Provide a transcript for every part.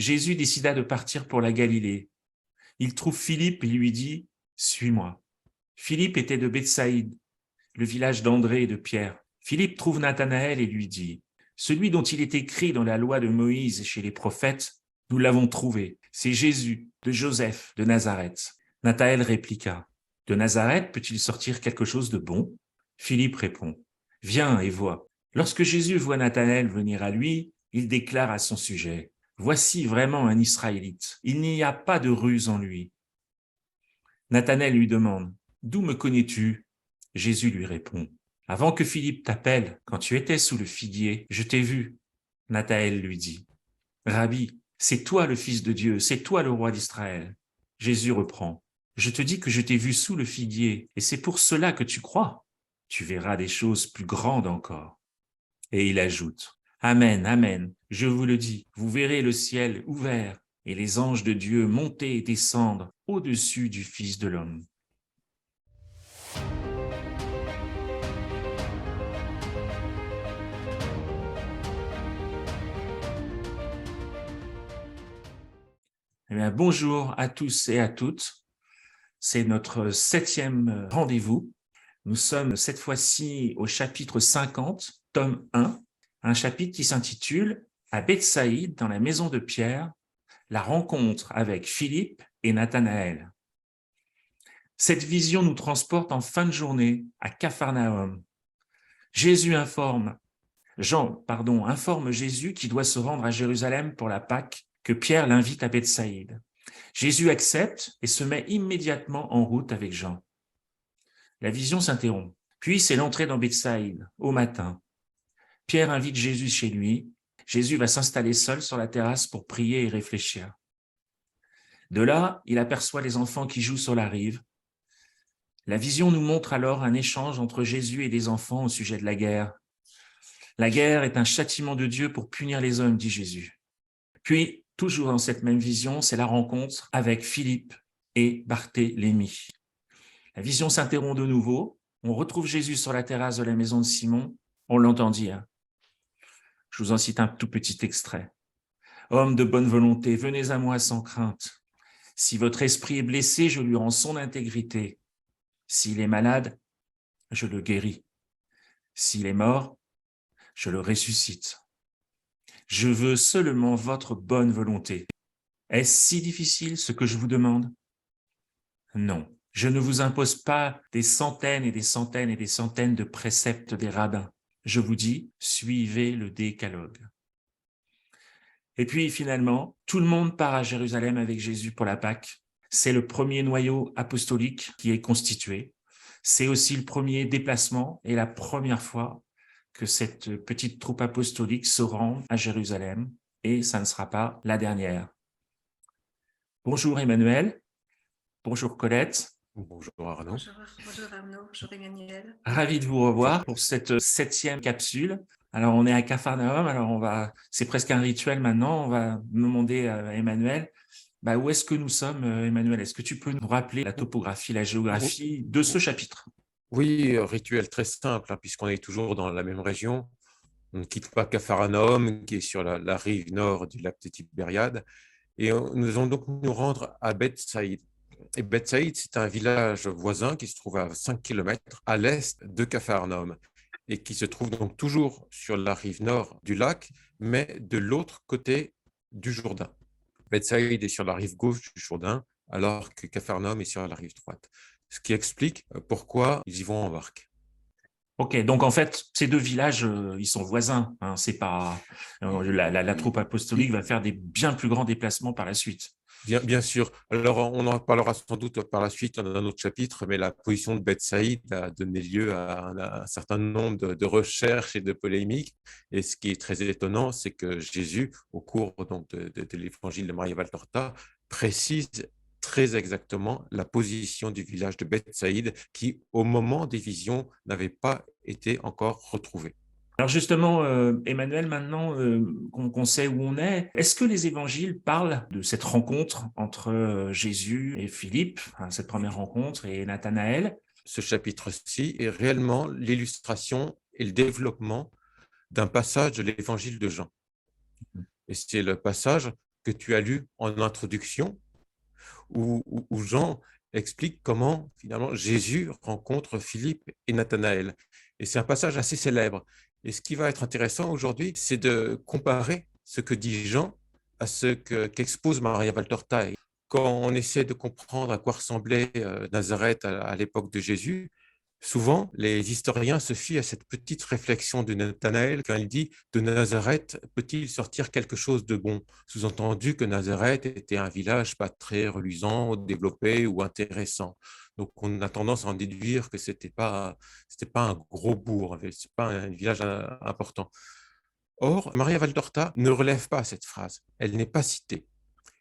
Jésus décida de partir pour la Galilée. Il trouve Philippe et lui dit « Suis-moi ». Philippe était de Bethsaïde, le village d'André et de Pierre. Philippe trouve Nathanaël et lui dit « Celui dont il est écrit dans la loi de Moïse et chez les prophètes, nous l'avons trouvé. C'est Jésus, de Joseph, de Nazareth. » Nathanaël répliqua « De Nazareth peut-il sortir quelque chose de bon ?» Philippe répond « Viens et vois. » Lorsque Jésus voit Nathanaël venir à lui, il déclare à son sujet « Voici vraiment un Israélite. Il n'y a pas de ruse en lui. » Nathanaël lui demande « D'où me connais-tu » Jésus lui répond « Avant que Philippe t'appelle, quand tu étais sous le figuier, je t'ai vu. » Nathanaël lui dit « Rabbi, c'est toi le Fils de Dieu, c'est toi le roi d'Israël. » Jésus reprend « Je te dis que je t'ai vu sous le figuier, et c'est pour cela que tu crois. Tu verras des choses plus grandes encore. » Et il ajoute « Amen, amen, je vous le dis, vous verrez le ciel ouvert et les anges de Dieu monter et descendre au-dessus du Fils de l'homme. » Eh bien, bonjour à tous et à toutes. C'est notre 7e rendez-vous. Nous sommes cette fois-ci au chapitre 50, tome 1, un chapitre qui s'intitule « À Bethsaïde, dans la maison de Pierre, la rencontre avec Philippe et Nathanaël ». Cette vision nous transporte en fin de journée à Capharnaüm. Jean informe Jésus qui doit se rendre à Jérusalem pour la Pâque, que Pierre l'invite à Bethsaïde. Jésus accepte et se met immédiatement en route avec Jean. La vision s'interrompt. Puis c'est l'entrée dans Bethsaïde, au matin. Pierre invite Jésus chez lui. Jésus va s'installer seul sur la terrasse pour prier et réfléchir. De là, il aperçoit les enfants qui jouent sur la rive. La vision nous montre alors un échange entre Jésus et des enfants au sujet de la guerre. La guerre est un châtiment de Dieu pour punir les hommes, dit Jésus. Puis, toujours dans cette même vision, c'est la rencontre avec Philippe et Barthélemy. La vision s'interrompt de nouveau. On retrouve Jésus sur la terrasse de la maison de Simon. On l'entend dire. Je vous en cite un tout petit extrait. « Homme de bonne volonté, venez à moi sans crainte. Si votre esprit est blessé, je lui rends son intégrité. S'il est malade, je le guéris. S'il est mort, je le ressuscite. Je veux seulement votre bonne volonté. Est-ce si difficile ce que je vous demande? Non, je ne vous impose pas des centaines et des centaines et des centaines de préceptes des rabbins. Je vous dis, suivez le décalogue. » Et puis finalement, tout le monde part à Jérusalem avec Jésus pour la Pâque. C'est le premier noyau apostolique qui est constitué. C'est aussi le premier déplacement et la première fois que cette petite troupe apostolique se rend à Jérusalem, et ça ne sera pas la dernière. Bonjour Emmanuel, bonjour Colette. Bonjour Arnaud. Bonjour Arnaud, bonjour Emmanuel. Ravi de vous revoir pour cette 7e capsule. Alors on est à Capharnaüm, alors c'est presque un rituel maintenant, on va demander à Emmanuel, où est-ce que nous sommes Emmanuel? Est-ce que tu peux nous rappeler la topographie, la géographie de ce chapitre? Oui, rituel très simple, puisqu'on est toujours dans la même région. On ne quitte pas Capharnaüm, qui est sur la rive nord du lac de Tibériade, et nous allons donc nous rendre à Bethsaïde. Et Bethsaïde, c'est un village voisin qui se trouve à 5 km à l'est de Capharnaüm et qui se trouve donc toujours sur la rive nord du lac, mais de l'autre côté du Jourdain. Bethsaïde est sur la rive gauche du Jourdain, alors que Capharnaüm est sur la rive droite. Ce qui explique pourquoi ils y vont en barque. Ok, donc en fait, ces deux villages, ils sont voisins. Hein, c'est pas la troupe apostolique va faire des bien plus grands déplacements par la suite. Bien sûr. Alors, on en parlera sans doute par la suite dans un autre chapitre, mais la position de Bethsaïde a donné lieu à un certain nombre de recherches et de polémiques. Et ce qui est très étonnant, c'est que Jésus, au cours donc, de l'évangile de Maria Valtorta, précise très exactement la position du village de Bethsaïde qui, au moment des visions, n'avait pas été encore retrouvée. Alors justement, Emmanuel, maintenant qu'on sait où on est, est-ce que les évangiles parlent de cette rencontre entre Jésus et Philippe, cette première rencontre, et Nathanaël? Ce chapitre-ci est réellement l'illustration et le développement d'un passage de l'évangile de Jean. Et c'est le passage que tu as lu en introduction, où Jean explique comment finalement Jésus rencontre Philippe et Nathanaël. Et c'est un passage assez célèbre. Et ce qui va être intéressant aujourd'hui, c'est de comparer ce que dit Jean à ce qu'expose Maria Valtorta. Et quand on essaie de comprendre à quoi ressemblait Nazareth à l'époque de Jésus, souvent, les historiens se fient à cette petite réflexion de Nathanaël quand il dit « De Nazareth peut-il sortir quelque chose de bon ?» Sous-entendu que Nazareth était un village pas très reluisant, développé ou intéressant. Donc, on a tendance à en déduire que c'était pas un gros bourg, ce n'est pas un village important. Or, Maria Valtorta ne relève pas cette phrase. Elle n'est pas citée.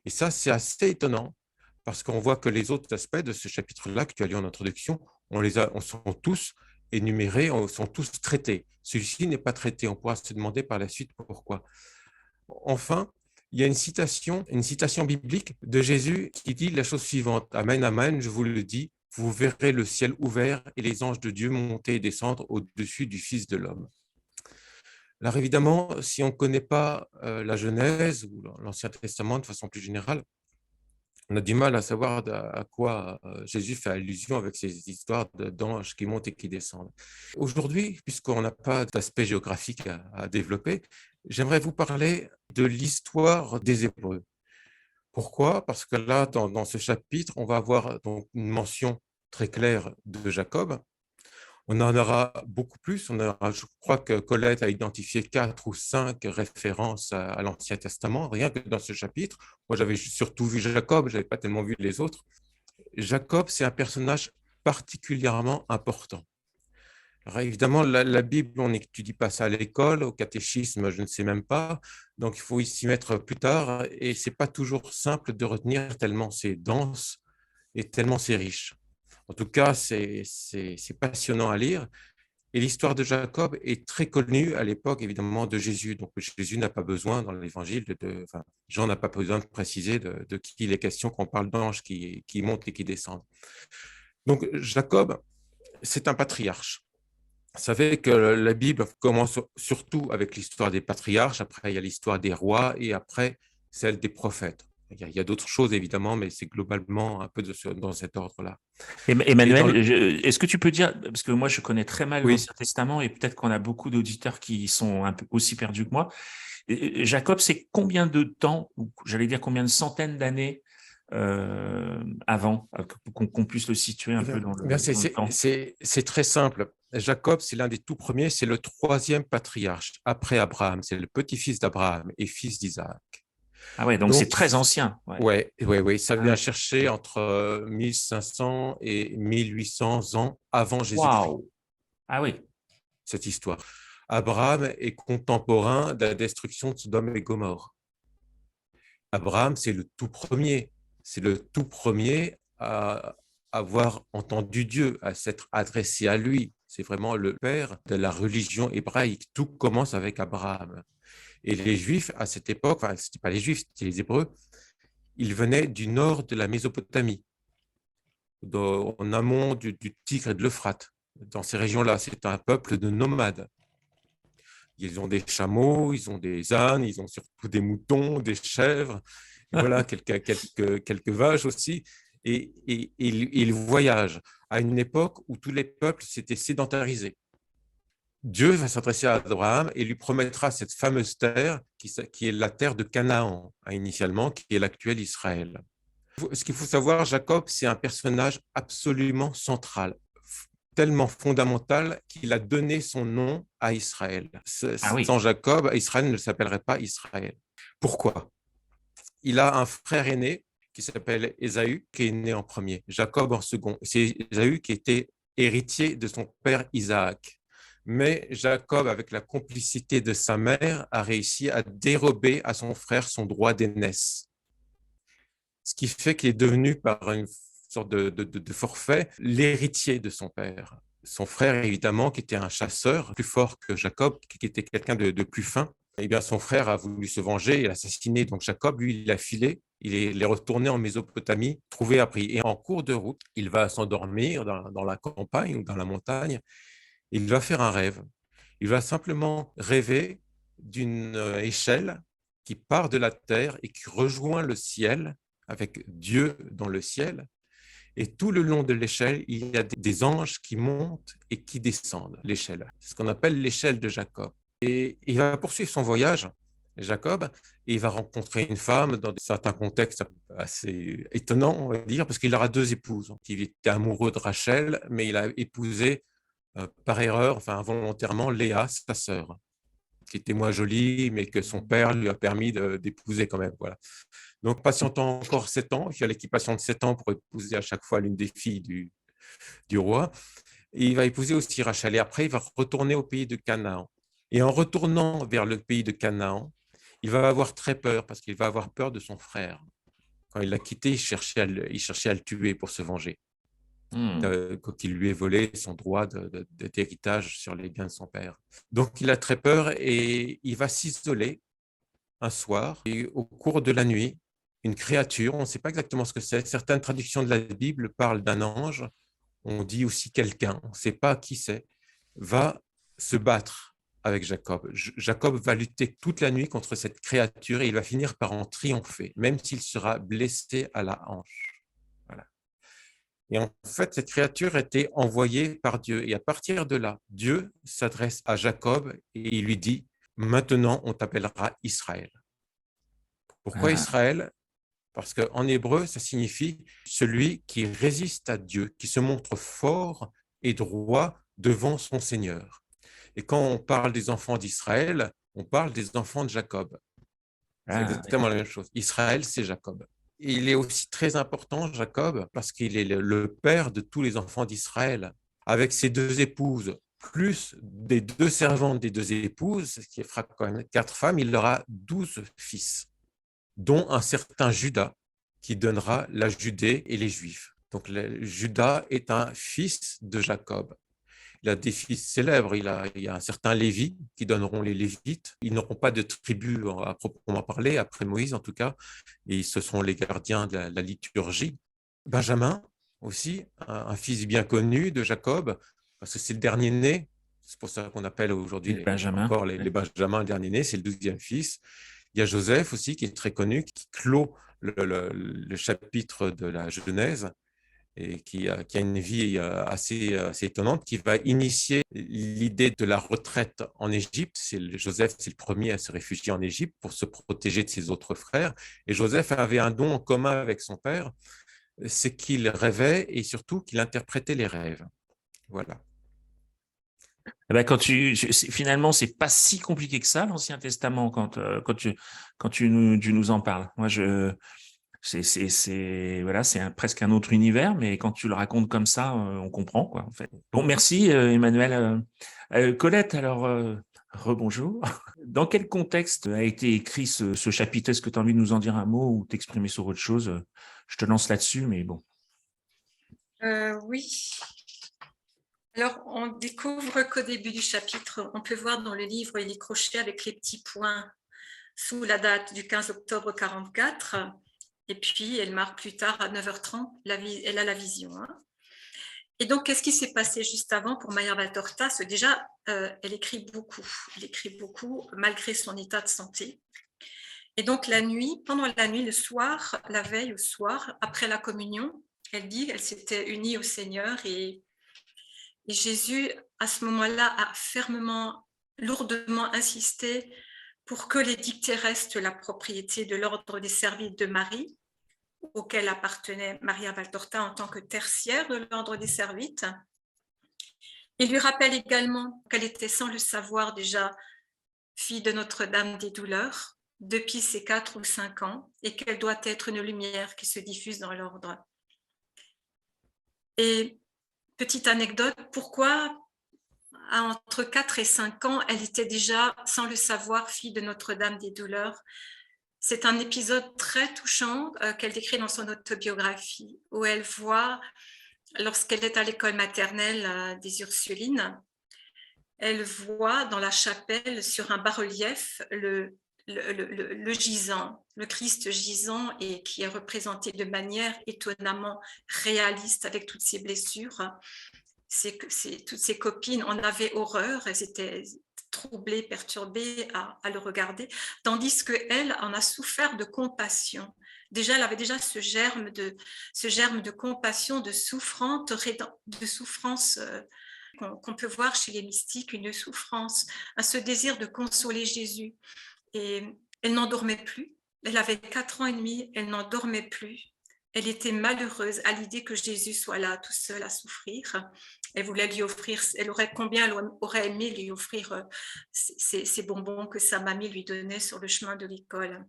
Et ça, c'est assez étonnant parce qu'on voit que les autres aspects de ce chapitre-là que tu as lu en introduction, on sont tous énumérés, on sont tous traités. Celui-ci n'est pas traité. On pourra se demander par la suite pourquoi. Enfin, il y a une citation biblique de Jésus qui dit la chose suivante. Amen, amen, je vous le dis, vous verrez le ciel ouvert et les anges de Dieu monter et descendre au-dessus du Fils de l'homme. Alors évidemment, si on ne connaît pas la Genèse ou l'Ancien Testament de façon plus générale, on a du mal à savoir à quoi Jésus fait allusion avec ces histoires d'anges qui montent et qui descendent. Aujourd'hui, puisqu'on n'a pas d'aspect géographique à développer, j'aimerais vous parler de l'histoire des Hébreux. Pourquoi? Parce que là, dans ce chapitre, on va avoir donc une mention très claire de Jacob. On en aura beaucoup plus. Je crois que Colette a identifié 4 ou 5 références à l'Ancien Testament, rien que dans ce chapitre. Moi, j'avais surtout vu Jacob, je n'avais pas tellement vu les autres. Jacob, c'est un personnage particulièrement important. Alors, évidemment, la Bible, on n'étudie pas ça à l'école, au catéchisme, je ne sais même pas. Donc, il faut y s'y mettre plus tard. Et ce n'est pas toujours simple de retenir tellement c'est dense et tellement c'est riche. En tout cas, c'est passionnant à lire. Et l'histoire de Jacob est très connue à l'époque, évidemment, de Jésus. Donc, Jésus n'a pas besoin, dans l'Évangile, Jean n'a pas besoin de préciser de qui il est question quand on parle d'anges qui montent et qui descendent. Donc, Jacob, c'est un patriarche. Vous savez que la Bible commence surtout avec l'histoire des patriarches, après il y a l'histoire des rois et après celle des prophètes. Il y a d'autres choses évidemment, mais c'est globalement un peu dans cet ordre-là. Emmanuel, est-ce que tu peux dire, parce que moi je connais très mal Oui. l'Ancien Testament et peut-être qu'on a beaucoup d'auditeurs qui sont un peu aussi perdus que moi. Jacob, c'est combien de temps, ou j'allais dire combien de centaines d'années avant, qu'on puisse le situer un peu dans le temps? C'est très simple. Jacob, c'est l'un des tout premiers, c'est le 3e patriarche après Abraham. C'est le petit-fils d'Abraham et fils d'Isaac. Ah ouais, donc c'est très ancien. Oui, ça vient chercher entre 1500 et 1800 ans avant Jésus-Christ. Wow. Ah oui. Cette histoire. Abraham est contemporain de la destruction de Sodome et Gomorrhe. Abraham, c'est le tout premier. C'est le tout premier à avoir entendu Dieu, à s'être adressé à lui. C'est vraiment le père de la religion hébraïque. Tout commence avec Abraham. Et les Juifs, à cette époque, enfin, ce n'étaient pas les Juifs, c'était les Hébreux, ils venaient du nord de la Mésopotamie, en amont du Tigre et de l'Euphrate. Dans ces régions-là, c'est un peuple de nomades. Ils ont des chameaux, ils ont des ânes, ils ont surtout des moutons, des chèvres, et voilà, quelques vaches aussi. Et ils voyagent à une époque où tous les peuples s'étaient sédentarisés. Dieu va s'adresser à Abraham et lui promettra cette fameuse terre qui est la terre de Canaan, initialement, qui est l'actuel Israël. Ce qu'il faut savoir, Jacob, c'est un personnage absolument central, tellement fondamental qu'il a donné son nom à Israël. Sans Jacob, Israël ne s'appellerait pas Israël. Pourquoi? Il a un frère aîné qui s'appelle Ésaü, qui est né en premier, Jacob en second. C'est Ésaü qui était héritier de son père Isaac. Mais Jacob, avec la complicité de sa mère, a réussi à dérober à son frère son droit d'aînesse. Ce qui fait qu'il est devenu, par une sorte de forfait, l'héritier de son père. Son frère, évidemment, qui était un chasseur, plus fort que Jacob, qui était quelqu'un de plus fin, eh bien, son frère a voulu se venger et l'assassiner. Donc Jacob, lui, il a filé, il est retourné en Mésopotamie, trouvé à prix. Et en cours de route, il va s'endormir dans la campagne ou dans la montagne. Il va faire un rêve. Il va simplement rêver d'une échelle qui part de la terre et qui rejoint le ciel avec Dieu dans le ciel. Et tout le long de l'échelle, il y a des anges qui montent et qui descendent l'échelle. C'est ce qu'on appelle l'échelle de Jacob. Et il va poursuivre son voyage, Jacob, et il va rencontrer une femme dans certains contextes assez étonnants, on va dire, parce qu'il aura deux épouses. Il était amoureux de Rachel, mais il a épousé par erreur, enfin involontairement, Léa, sa sœur, qui était moins jolie, mais que son père lui a permis d'épouser quand même. Voilà. Donc, patientant encore 7 ans, il fallait qu'il patiente 7 ans pour épouser à chaque fois l'une des filles du roi. Et il va épouser aussi Rachel. Et après, il va retourner au pays de Canaan. Et en retournant vers le pays de Canaan, il va avoir très peur parce qu'il va avoir peur de son frère. Quand il l'a quitté, il cherchait à le tuer pour se venger. Quand il lui ait volé son droit d'héritage sur les biens de son père. Donc, il a très peur et il va s'isoler un soir. Et au cours de la nuit, une créature, on ne sait pas exactement ce que c'est. Certaines traductions de la Bible parlent d'un ange. On dit aussi quelqu'un, on ne sait pas qui c'est, va se battre avec Jacob. Jacob va lutter toute la nuit contre cette créature et il va finir par en triompher, même s'il sera blessé à la hanche. Voilà. Et en fait, cette créature était envoyée par Dieu. Et à partir de là, Dieu s'adresse à Jacob et il lui dit, maintenant on t'appellera Israël. Pourquoi Israël? Parce qu'en hébreu, ça signifie celui qui résiste à Dieu, qui se montre fort et droit devant son Seigneur. Et quand on parle des enfants d'Israël, on parle des enfants de Jacob. C'est exactement la même chose. Israël, c'est Jacob. Et il est aussi très important, Jacob, parce qu'il est le père de tous les enfants d'Israël. Avec ses deux épouses, plus des deux servantes des deux épouses, ce qui fera quand même 4 femmes, il aura 12 fils, dont un certain Judas, qui donnera la Judée et les Juifs. Donc Judas est un fils de Jacob. Il a des fils célèbres. Il y a un certain Lévi qui donneront les Lévites. Ils n'auront pas de tribu à proprement parler, après Moïse en tout cas, et ce seront les gardiens de la liturgie. Benjamin aussi, un fils bien connu de Jacob, parce que c'est le dernier né. C'est pour ça qu'on appelle aujourd'hui encore les Benjamins le dernier né, c'est le 12e fils. Il y a Joseph aussi, qui est très connu, qui clôt le chapitre de la Genèse et qui a une vie assez étonnante, qui va initier l'idée de la retraite en Égypte. Joseph, c'est le premier à se réfugier en Égypte pour se protéger de ses autres frères. Et Joseph avait un don en commun avec son père, c'est qu'il rêvait et surtout qu'il interprétait les rêves. Voilà. Eh ben, finalement, c'est pas si compliqué que ça, l'Ancien Testament, quand tu nous en parles. Moi, voilà, presque un autre univers, mais quand tu le racontes comme ça, on comprend, quoi, en fait. Bon, merci, Emmanuel. Colette, alors, rebonjour. Dans quel contexte a été écrit ce chapitre? Est-ce que tu as envie de nous en dire un mot ou t'exprimer sur autre chose? Je te lance là-dessus, mais bon. Oui. Alors, on découvre qu'au début du chapitre, on peut voir dans le livre, il est croché avec les petits points sous la date du 15 octobre 44. Et puis, elle marque plus tard à 9h30, elle a la vision. Et donc, qu'est-ce qui s'est passé juste avant pour Maya Valtorta? Déjà, elle écrit beaucoup, malgré son état de santé. Et donc, pendant la nuit, le soir, la veille au soir, après la communion, elle dit qu'elle s'était unie au Seigneur et Jésus, à ce moment-là, a lourdement insisté pour que les dictées restent la propriété de l'ordre des Servites de Marie, auquel appartenait Maria Valtorta en tant que tertiaire de l'ordre des Servites. Il lui rappelle également qu'elle était, sans le savoir déjà, fille de Notre-Dame des Douleurs depuis ses 4 ou 5 ans et qu'elle doit être une lumière qui se diffuse dans l'ordre. Et petite anecdote, pourquoi entre 4 et 5 ans, elle était déjà, sans le savoir, fille de Notre-Dame des Douleurs? C'est un épisode très touchant qu'elle décrit dans son autobiographie, où elle voit, lorsqu'elle est à l'école maternelle des Ursulines, elle voit dans la chapelle, sur un bas-relief, le gisant, le Christ gisant, et qui est représenté de manière étonnamment réaliste avec toutes ses blessures. Toutes ses copines en avaient horreur, elles étaient troublée, perturbée à le regarder, tandis qu'elle en a souffert de compassion. Déjà, elle avait déjà ce germe de compassion, de souffrance qu'on peut voir chez les mystiques, une souffrance, ce désir de consoler Jésus. Et elle n'en dormait plus. Elle avait 4 ans et demi, elle n'en dormait plus. Elle était malheureuse à l'idée que Jésus soit là, tout seul à souffrir. Elle voulait lui offrir, combien elle aurait aimé lui offrir ces bonbons que sa mamie lui donnait sur le chemin de l'école.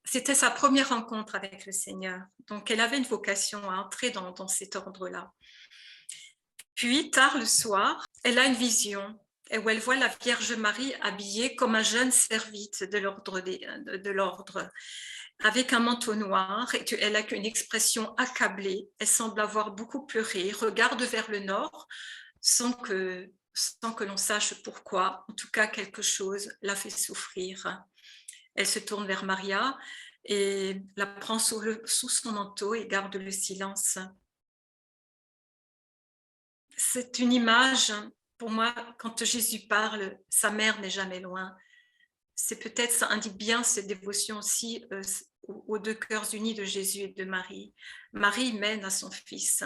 C'était sa première rencontre avec le Seigneur. Donc, elle avait une vocation à entrer dans cet ordre-là. Puis, tard le soir, elle a une vision où elle voit la Vierge Marie habillée comme un jeune servite de l'ordre, avec un manteau noir, et elle a une expression accablée. Elle semble avoir beaucoup pleuré, regarde vers le nord, sans que l'on sache pourquoi. En tout cas, quelque chose l'a fait souffrir. Elle se tourne vers Maria et la prend sous son manteau et garde le silence. C'est une image, pour moi, quand Jésus parle, sa mère n'est jamais loin. C'est peut-être, ça indique bien cette dévotion aussi aux deux cœurs unis de Jésus et de Marie. Marie mène à son fils.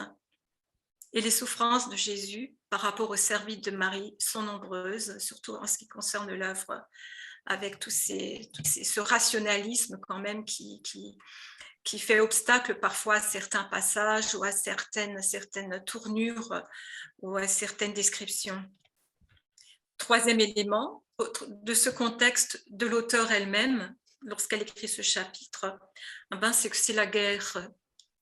Et les souffrances de Jésus par rapport aux servites de Marie sont nombreuses, surtout en ce qui concerne l'œuvre, avec ce rationalisme quand même qui fait obstacle parfois à certains passages ou à certaines tournures ou à certaines descriptions. Troisième élément, de ce contexte de l'auteur elle-même, lorsqu'elle écrit ce chapitre, c'est que c'est la guerre.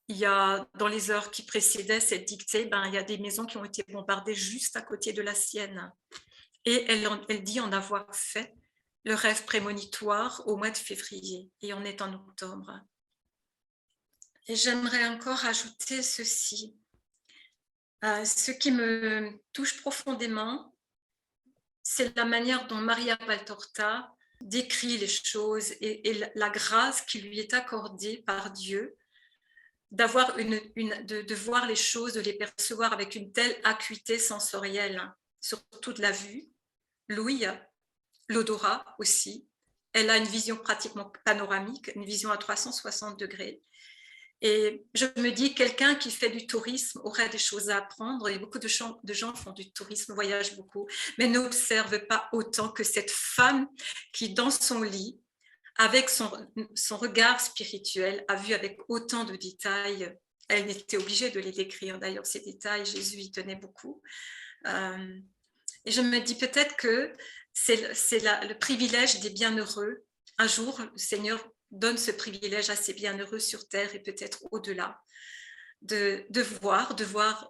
Il y a, dans les heures qui précédaient cette dictée, il y a des maisons qui ont été bombardées juste à côté de la sienne. Et elle dit en avoir fait le rêve prémonitoire au mois de février, et on est en octobre. Et j'aimerais encore ajouter ceci. Ce qui me touche profondément, c'est la manière dont Maria Valtorta décrit les choses et la grâce qui lui est accordée par Dieu d'avoir de voir les choses, de les percevoir avec une telle acuité sensorielle, surtout de la vue, l'ouïe, l'odorat aussi. Elle a une vision pratiquement panoramique, une vision à 360 degrés. Et je me dis, quelqu'un qui fait du tourisme aurait des choses à apprendre, et beaucoup de gens font du tourisme, voyagent beaucoup, mais n'observent pas autant que cette femme qui, dans son lit, avec son regard spirituel, a vu avec autant de détails. Elle était obligée de les décrire, d'ailleurs, ces détails, Jésus y tenait beaucoup. Et je me dis peut-être que c'est le privilège des bienheureux. Un jour, le Seigneur donne ce privilège à ces bienheureux sur terre et peut-être au-delà, de voir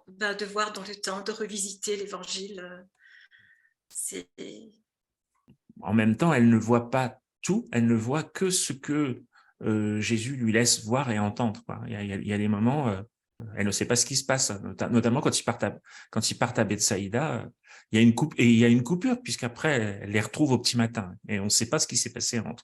dans le temps, de revisiter l'Évangile. En même temps, elle ne voit pas tout, elle ne voit que ce que Jésus lui laisse voir et entendre. Il y a des moments, elle ne sait pas ce qui se passe, notamment quand ils partent à Bethsaïda. Il y a une coupure, puisqu'après, elle les retrouve au petit matin, et on ne sait pas ce qui s'est passé entre.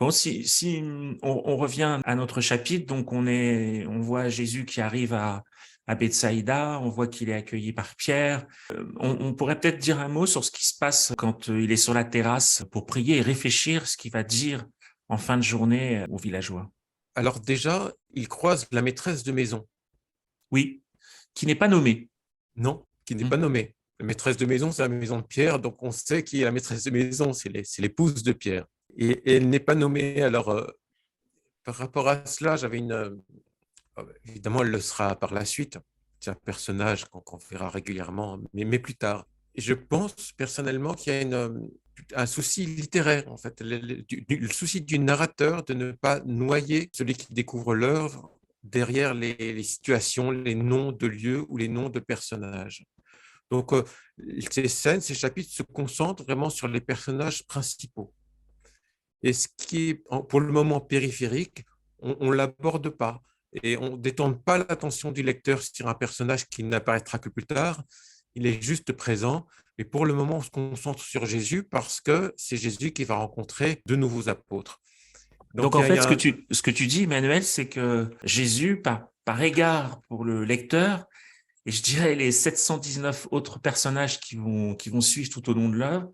Bon, si on revient à notre chapitre, donc on voit Jésus qui arrive à Bethsaïda, on voit qu'il est accueilli par Pierre. On pourrait peut-être dire un mot sur ce qui se passe quand il est sur la terrasse pour prier et réfléchir ce qu'il va dire en fin de journée aux villageois. Alors déjà, il croise la maîtresse de maison. Oui, qui n'est pas nommée. Non, qui n'est pas nommée. La maîtresse de maison, c'est la maison de Pierre, donc on sait qui est la maîtresse de maison, c'est l'épouse de Pierre. Et elle n'est pas nommée. Alors, par rapport à cela, évidemment, elle le sera par la suite. C'est un personnage qu'on verra régulièrement, mais plus tard. Et je pense personnellement qu'il y a un souci littéraire, en fait, le souci du narrateur de ne pas noyer celui qui découvre l'œuvre derrière les situations, les noms de lieux ou les noms de personnages. Donc, ces scènes, ces chapitres se concentrent vraiment sur les personnages principaux. Et ce qui est pour le moment périphérique, on ne l'aborde pas. Et on ne détourne pas l'attention du lecteur sur un personnage qui n'apparaîtra que plus tard. Il est juste présent. Mais pour le moment, on se concentre sur Jésus parce que c'est Jésus qui va rencontrer de nouveaux apôtres. Donc en fait, ce que tu dis, Emmanuel, c'est que Jésus, par égard pour le lecteur, Et je dirais les 719 autres personnages qui vont suivre tout au long de l'œuvre,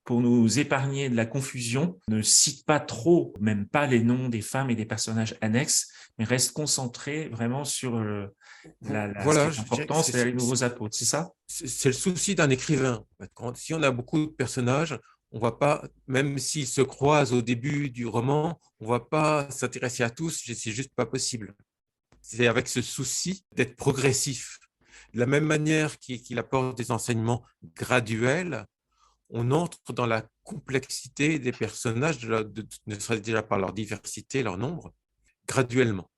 pour nous épargner de la confusion, ne cite pas trop, même pas les noms des femmes et des personnages annexes, mais reste concentré vraiment sur ce qui Voilà, est je dirais que important, c'est-à-dire les nouveaux apôtres, c'est ça? c'est le souci d'un écrivain. Si on a beaucoup de personnages, on va pas, même s'ils se croisent au début du roman, on va pas s'intéresser à tous, c'est juste pas possible. C'est avec ce souci d'être progressif. De la même manière qu'il apporte des enseignements graduels, on entre dans la complexité des personnages, ne serait-ce déjà par leur diversité, leur nombre, graduellement.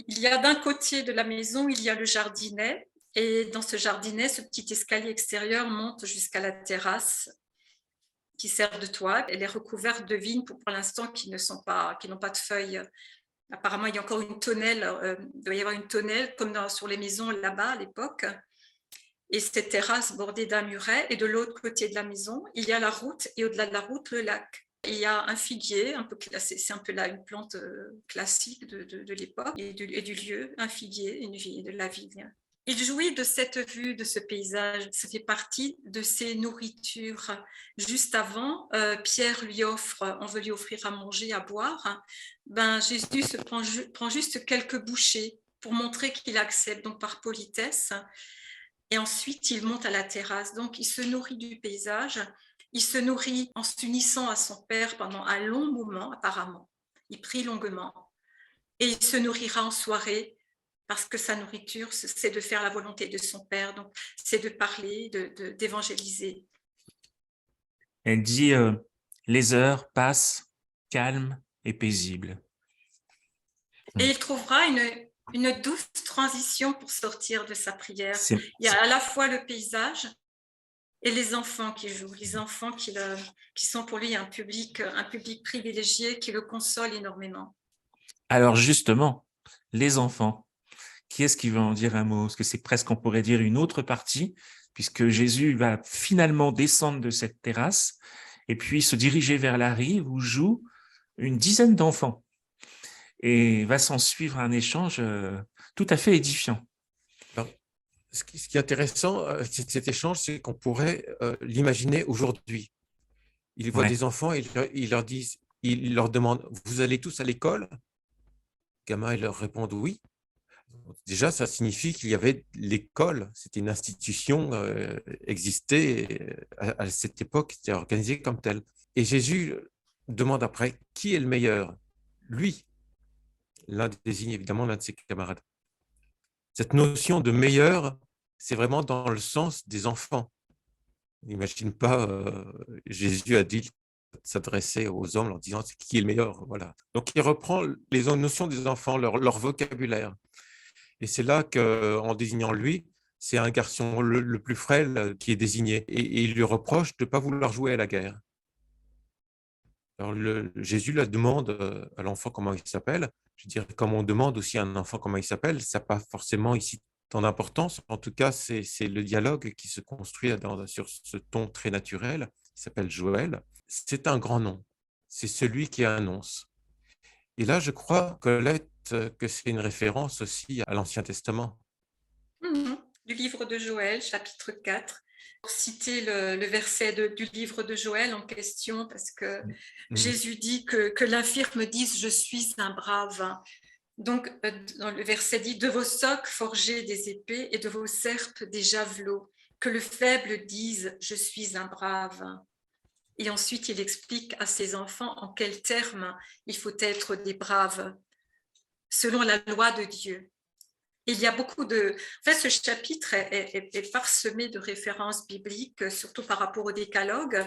Il y a d'un côté de la maison, il y a le jardinet. Et dans ce jardinet, ce petit escalier extérieur monte jusqu'à la terrasse qui sert de toit. Elle est recouverte de vignes pour l'instant qui n'ont pas de feuilles. Apparemment, il y a encore une tonnelle, il doit y avoir une tonnelle comme sur les maisons là-bas à l'époque. Et cette terrasse bordée d'un muret. Et de l'autre côté de la maison, il y a la route et au-delà de la route, le lac. Il y a un figuier, un peu classé, c'est un peu là une plante classique de l'époque et du lieu, un figuier, une vigne, de la vigne. Il jouit de cette vue, de ce paysage. Ça fait partie de ses nourritures. Juste avant, Pierre on veut lui offrir à manger, à boire. Jésus prend juste quelques bouchées pour montrer qu'il accepte, donc par politesse. Et ensuite, il monte à la terrasse. Donc, il se nourrit du paysage. Il se nourrit en s'unissant à son Père pendant un long moment, apparemment. Il prie longuement. Et il se nourrira en soirée parce que sa nourriture, c'est de faire la volonté de son Père. Donc, c'est de parler, d'évangéliser. Elle dit les heures passent calmes et paisibles. Et il trouvera une douce transition pour sortir de sa prière. Il y a à la fois le paysage et les enfants qui jouent, les enfants qui sont pour lui un public privilégié qui le console énormément. Alors justement, les enfants, qui est-ce qui veut en dire un mot? Parce que c'est presque, on pourrait dire, une autre partie, puisque Jésus va finalement descendre de cette terrasse et puis se diriger vers la rive où jouent une dizaine d'enfants. Et va s'en suivre un échange tout à fait édifiant. Alors, ce qui est intéressant, cet échange, c'est qu'on pourrait l'imaginer aujourd'hui. Il voit des enfants et il leur demande, vous allez tous à l'école? Les gamins, ils leur répondent oui. Déjà, ça signifie qu'il y avait l'école, c'était une institution existait à cette époque, c'était organisé comme tel. Et Jésus demande après, qui est le meilleur? Lui. L'un désigne évidemment l'un de ses camarades. Cette notion de meilleur, c'est vraiment dans le sens des enfants. N'imagine pas, Jésus a dit s'adresser aux hommes en disant c'est qui est le meilleur. Voilà. Donc il reprend les notions des enfants, leur vocabulaire. Et c'est là qu'en désignant lui, c'est un garçon le plus frêle qui est désigné. Et il lui reproche de ne pas vouloir jouer à la guerre. Alors Jésus la demande à l'enfant comment il s'appelle. Je dirais, comme on demande aussi à un enfant comment il s'appelle, ça n'a pas forcément ici tant d'importance. En tout cas, c'est le dialogue qui se construit sur ce ton très naturel. Il s'appelle Joël. C'est un grand nom. C'est celui qui annonce. Et là, je crois, Colette, que c'est une référence aussi à l'Ancien Testament. Du livre de Joël, chapitre 4. Pour citer le verset du livre de Joël en question, parce que Jésus dit que l'infirme dise « Je suis un brave ». Donc, dans le verset dit « De vos socs forgez des épées et de vos serpes des javelots, que le faible dise « Je suis un brave ». Et ensuite, il explique à ses enfants en quels termes il faut être des braves, selon la loi de Dieu. Il y a beaucoup de... En fait, ce chapitre est parsemé de références bibliques, surtout par rapport au décalogue.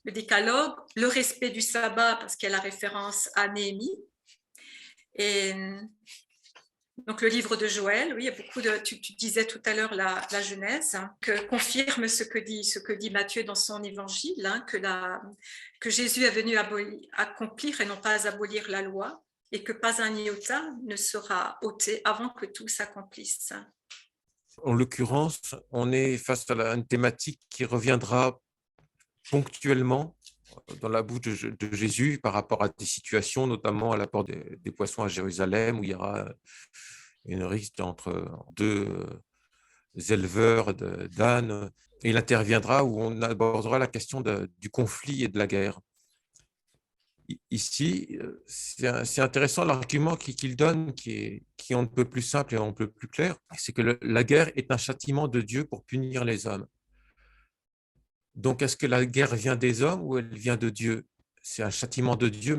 Le décalogue, le respect du sabbat, parce qu'il y a la référence à Néhémie. Et donc, le livre de Joël, oui, il y a beaucoup de... Tu disais tout à l'heure la Genèse, que confirme ce que dit Matthieu dans son évangile, que Jésus est venu accomplir et non pas abolir la loi, et que pas un iota ne sera ôté avant que tout s'accomplisse. En l'occurrence, on est face à une thématique qui reviendra ponctuellement dans la bouche de Jésus par rapport à des situations, notamment à l'apport des poissons à Jérusalem, où il y aura une rixe entre deux éleveurs d'ânes. Et il interviendra où on abordera la question du conflit et de la guerre. Ici, c'est intéressant l'argument qu'il donne, qui est on ne peut plus simple et on ne peut plus clair, c'est que la guerre est un châtiment de Dieu pour punir les hommes. Donc, est-ce que la guerre vient des hommes ou elle vient de Dieu? C'est un châtiment de Dieu,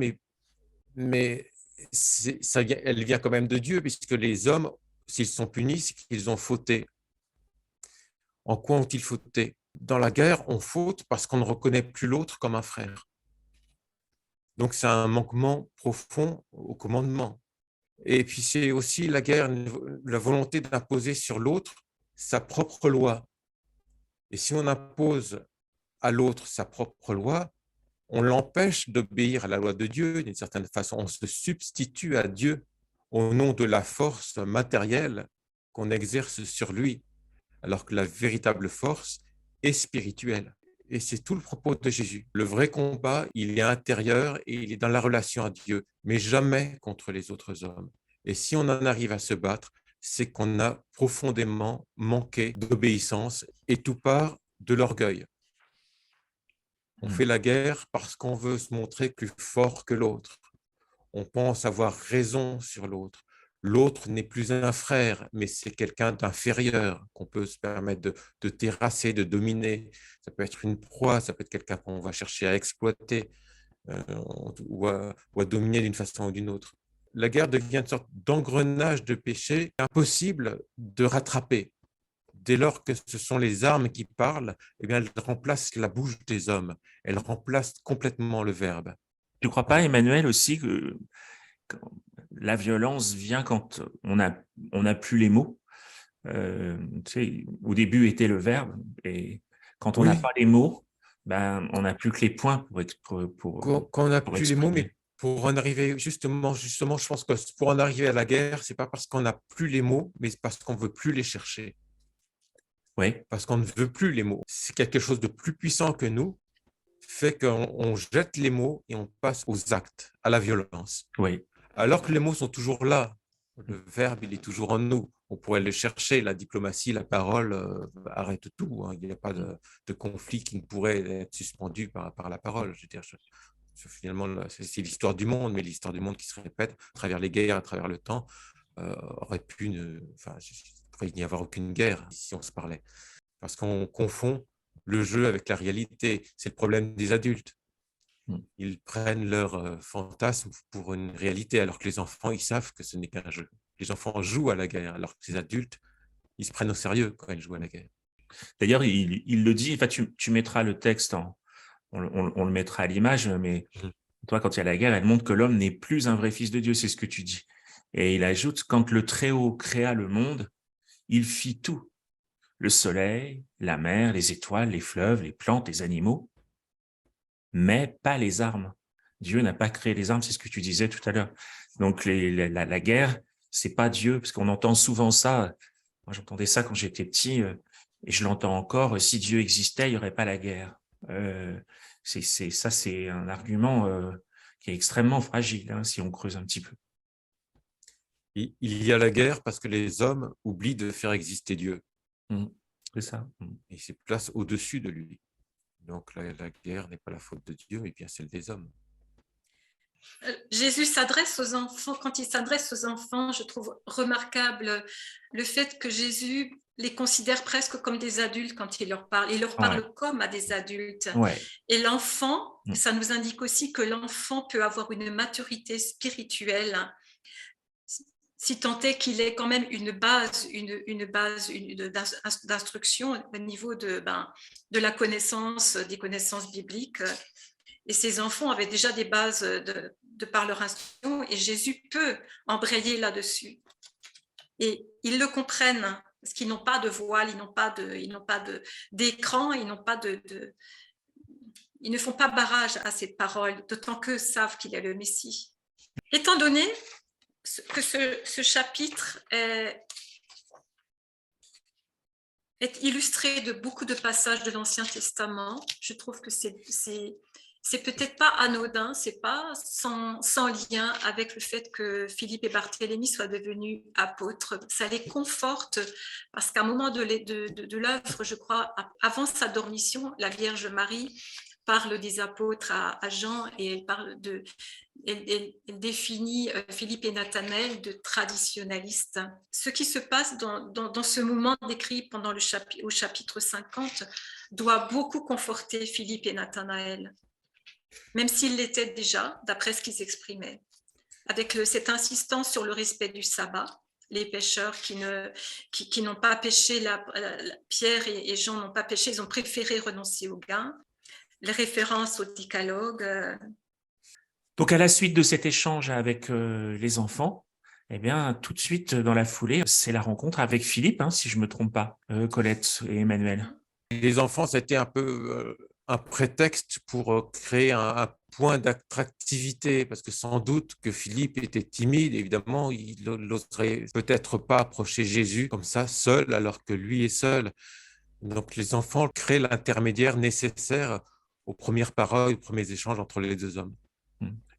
mais elle vient quand même de Dieu, puisque les hommes, s'ils sont punis, c'est qu'ils ont fauté. En quoi ont-ils fauté? Dans la guerre, on faute parce qu'on ne reconnaît plus l'autre comme un frère. Donc, c'est un manquement profond au commandement. Et puis, c'est aussi la guerre, la volonté d'imposer sur l'autre sa propre loi. Et si on impose à l'autre sa propre loi, on l'empêche d'obéir à la loi de Dieu d'une certaine façon. On se substitue à Dieu au nom de la force matérielle qu'on exerce sur lui, alors que la véritable force est spirituelle. Et c'est tout le propos de Jésus. Le vrai combat, il est intérieur et il est dans la relation à Dieu, mais jamais contre les autres hommes. Et si on en arrive à se battre, c'est qu'on a profondément manqué d'obéissance et tout part de l'orgueil. On fait la guerre parce qu'on veut se montrer plus fort que l'autre. On pense avoir raison sur l'autre. L'autre n'est plus un frère, mais c'est quelqu'un d'inférieur qu'on peut se permettre de terrasser, de dominer. Ça peut être une proie, ça peut être quelqu'un qu'on va chercher à exploiter ou à dominer d'une façon ou d'une autre. La guerre devient une sorte d'engrenage de péché impossible de rattraper. Dès lors que ce sont les armes qui parlent, eh bien, elles remplacent la bouche des hommes. Elles remplacent complètement le verbe. Tu ne crois pas, Emmanuel, aussi que la violence vient quand on n'a plus les mots? Tu sais, au début était le verbe, et quand on n'a Oui, pas les mots, ben, on n'a plus que les points quand on n'a pour plus les mots, mais exprimer. pour en arriver, justement, je pense que pour en arriver à la guerre, c'est pas parce qu'on n'a plus les mots, mais parce qu'on veut plus les chercher, Oui, parce qu'on ne veut plus les mots. C'est quelque chose de plus puissant que nous, fait qu'on jette les mots et on passe aux actes, à la violence. oui. Alors que les mots sont toujours là. Le verbe, il est toujours en nous. On pourrait le chercher, la diplomatie, la parole arrête tout. Hein. Il n'y a pas de conflit qui ne pourrait être suspendu par la parole. Je veux dire, finalement, c'est l'histoire du monde, mais l'histoire du monde qui se répète à travers les guerres, à travers le temps, aurait pu il ne pourrait n'y avoir aucune guerre si on se parlait. Parce qu'on confond le jeu avec la réalité. C'est le problème des adultes. Ils prennent leur fantasme pour une réalité, alors que les enfants, ils savent que ce n'est qu'un jeu. Les enfants jouent à la guerre, alors que les adultes, ils se prennent au sérieux quand ils jouent à la guerre. D'ailleurs, il le dit, enfin, tu mettras le texte, on le mettra à l'image, mais toi, quand il y a la guerre, elle montre que l'homme n'est plus un vrai fils de Dieu, c'est ce que tu dis. Et il ajoute, quand le Très-Haut créa le monde, il fit tout, le soleil, la mer, les étoiles, les fleuves, les plantes, les animaux, mais pas les armes. Dieu n'a pas créé les armes, c'est ce que tu disais tout à l'heure. Donc la guerre, c'est pas Dieu, parce qu'on entend souvent ça. Moi, j'entendais ça quand j'étais petit, et je l'entends encore. Si Dieu existait, il n'y aurait pas la guerre. C'est un argument qui est extrêmement fragile, hein, si on creuse un petit peu. Il y a la guerre parce que les hommes oublient de faire exister Dieu. C'est ça. Et il se place au-dessus de lui. Donc la guerre n'est pas la faute de Dieu, mais bien celle des hommes. Jésus s'adresse aux enfants. Quand il s'adresse aux enfants, je trouve remarquable le fait que Jésus les considère presque comme des adultes quand il leur parle. Il leur parle comme à des adultes. Ouais. Et l'enfant, ça nous indique aussi que l'enfant peut avoir une maturité spirituelle, si tant est qu'il ait quand même une base d'instruction au niveau de la connaissance, des connaissances bibliques. Et ces enfants avaient déjà des bases de par leur instruction, et Jésus peut embrayer là-dessus. Et ils le comprennent, parce qu'ils n'ont pas de voile, ils n'ont pas d'écran, ils ne font pas barrage à cette parole, d'autant qu'eux savent qu'il est le Messie. Étant donné que ce chapitre est illustré de beaucoup de passages de l'Ancien Testament, je trouve que c'est c'est peut-être pas anodin, c'est pas sans lien avec le fait que Philippe et Barthélemy soient devenus apôtres. Ça les conforte parce qu'à un moment de l'œuvre, je crois, avant sa dormition, la Vierge Marie parle des apôtres à Jean et elle définit Philippe et Nathanaël de traditionnalistes. Ce qui se passe dans ce moment décrit pendant au chapitre 50 doit beaucoup conforter Philippe et Nathanaël, même s'ils l'étaient déjà, d'après ce qu'ils exprimaient. Avec cette insistance sur le respect du sabbat, les pécheurs qui n'ont pas péché, Pierre et Jean n'ont pas péché, ils ont préféré renoncer au gain, les références au décalogue. Donc, à la suite de cet échange avec les enfants, eh bien, tout de suite, dans la foulée, c'est la rencontre avec Philippe, hein, si je ne me trompe pas, Colette et Emmanuel. Les enfants, c'était un peu un prétexte pour créer un point d'attractivité, parce que sans doute que Philippe était timide, évidemment, il n'oserait peut-être pas approcher Jésus comme ça, seul, alors que lui est seul. Donc les enfants créent l'intermédiaire nécessaire aux premières paroles, aux premiers échanges entre les deux hommes.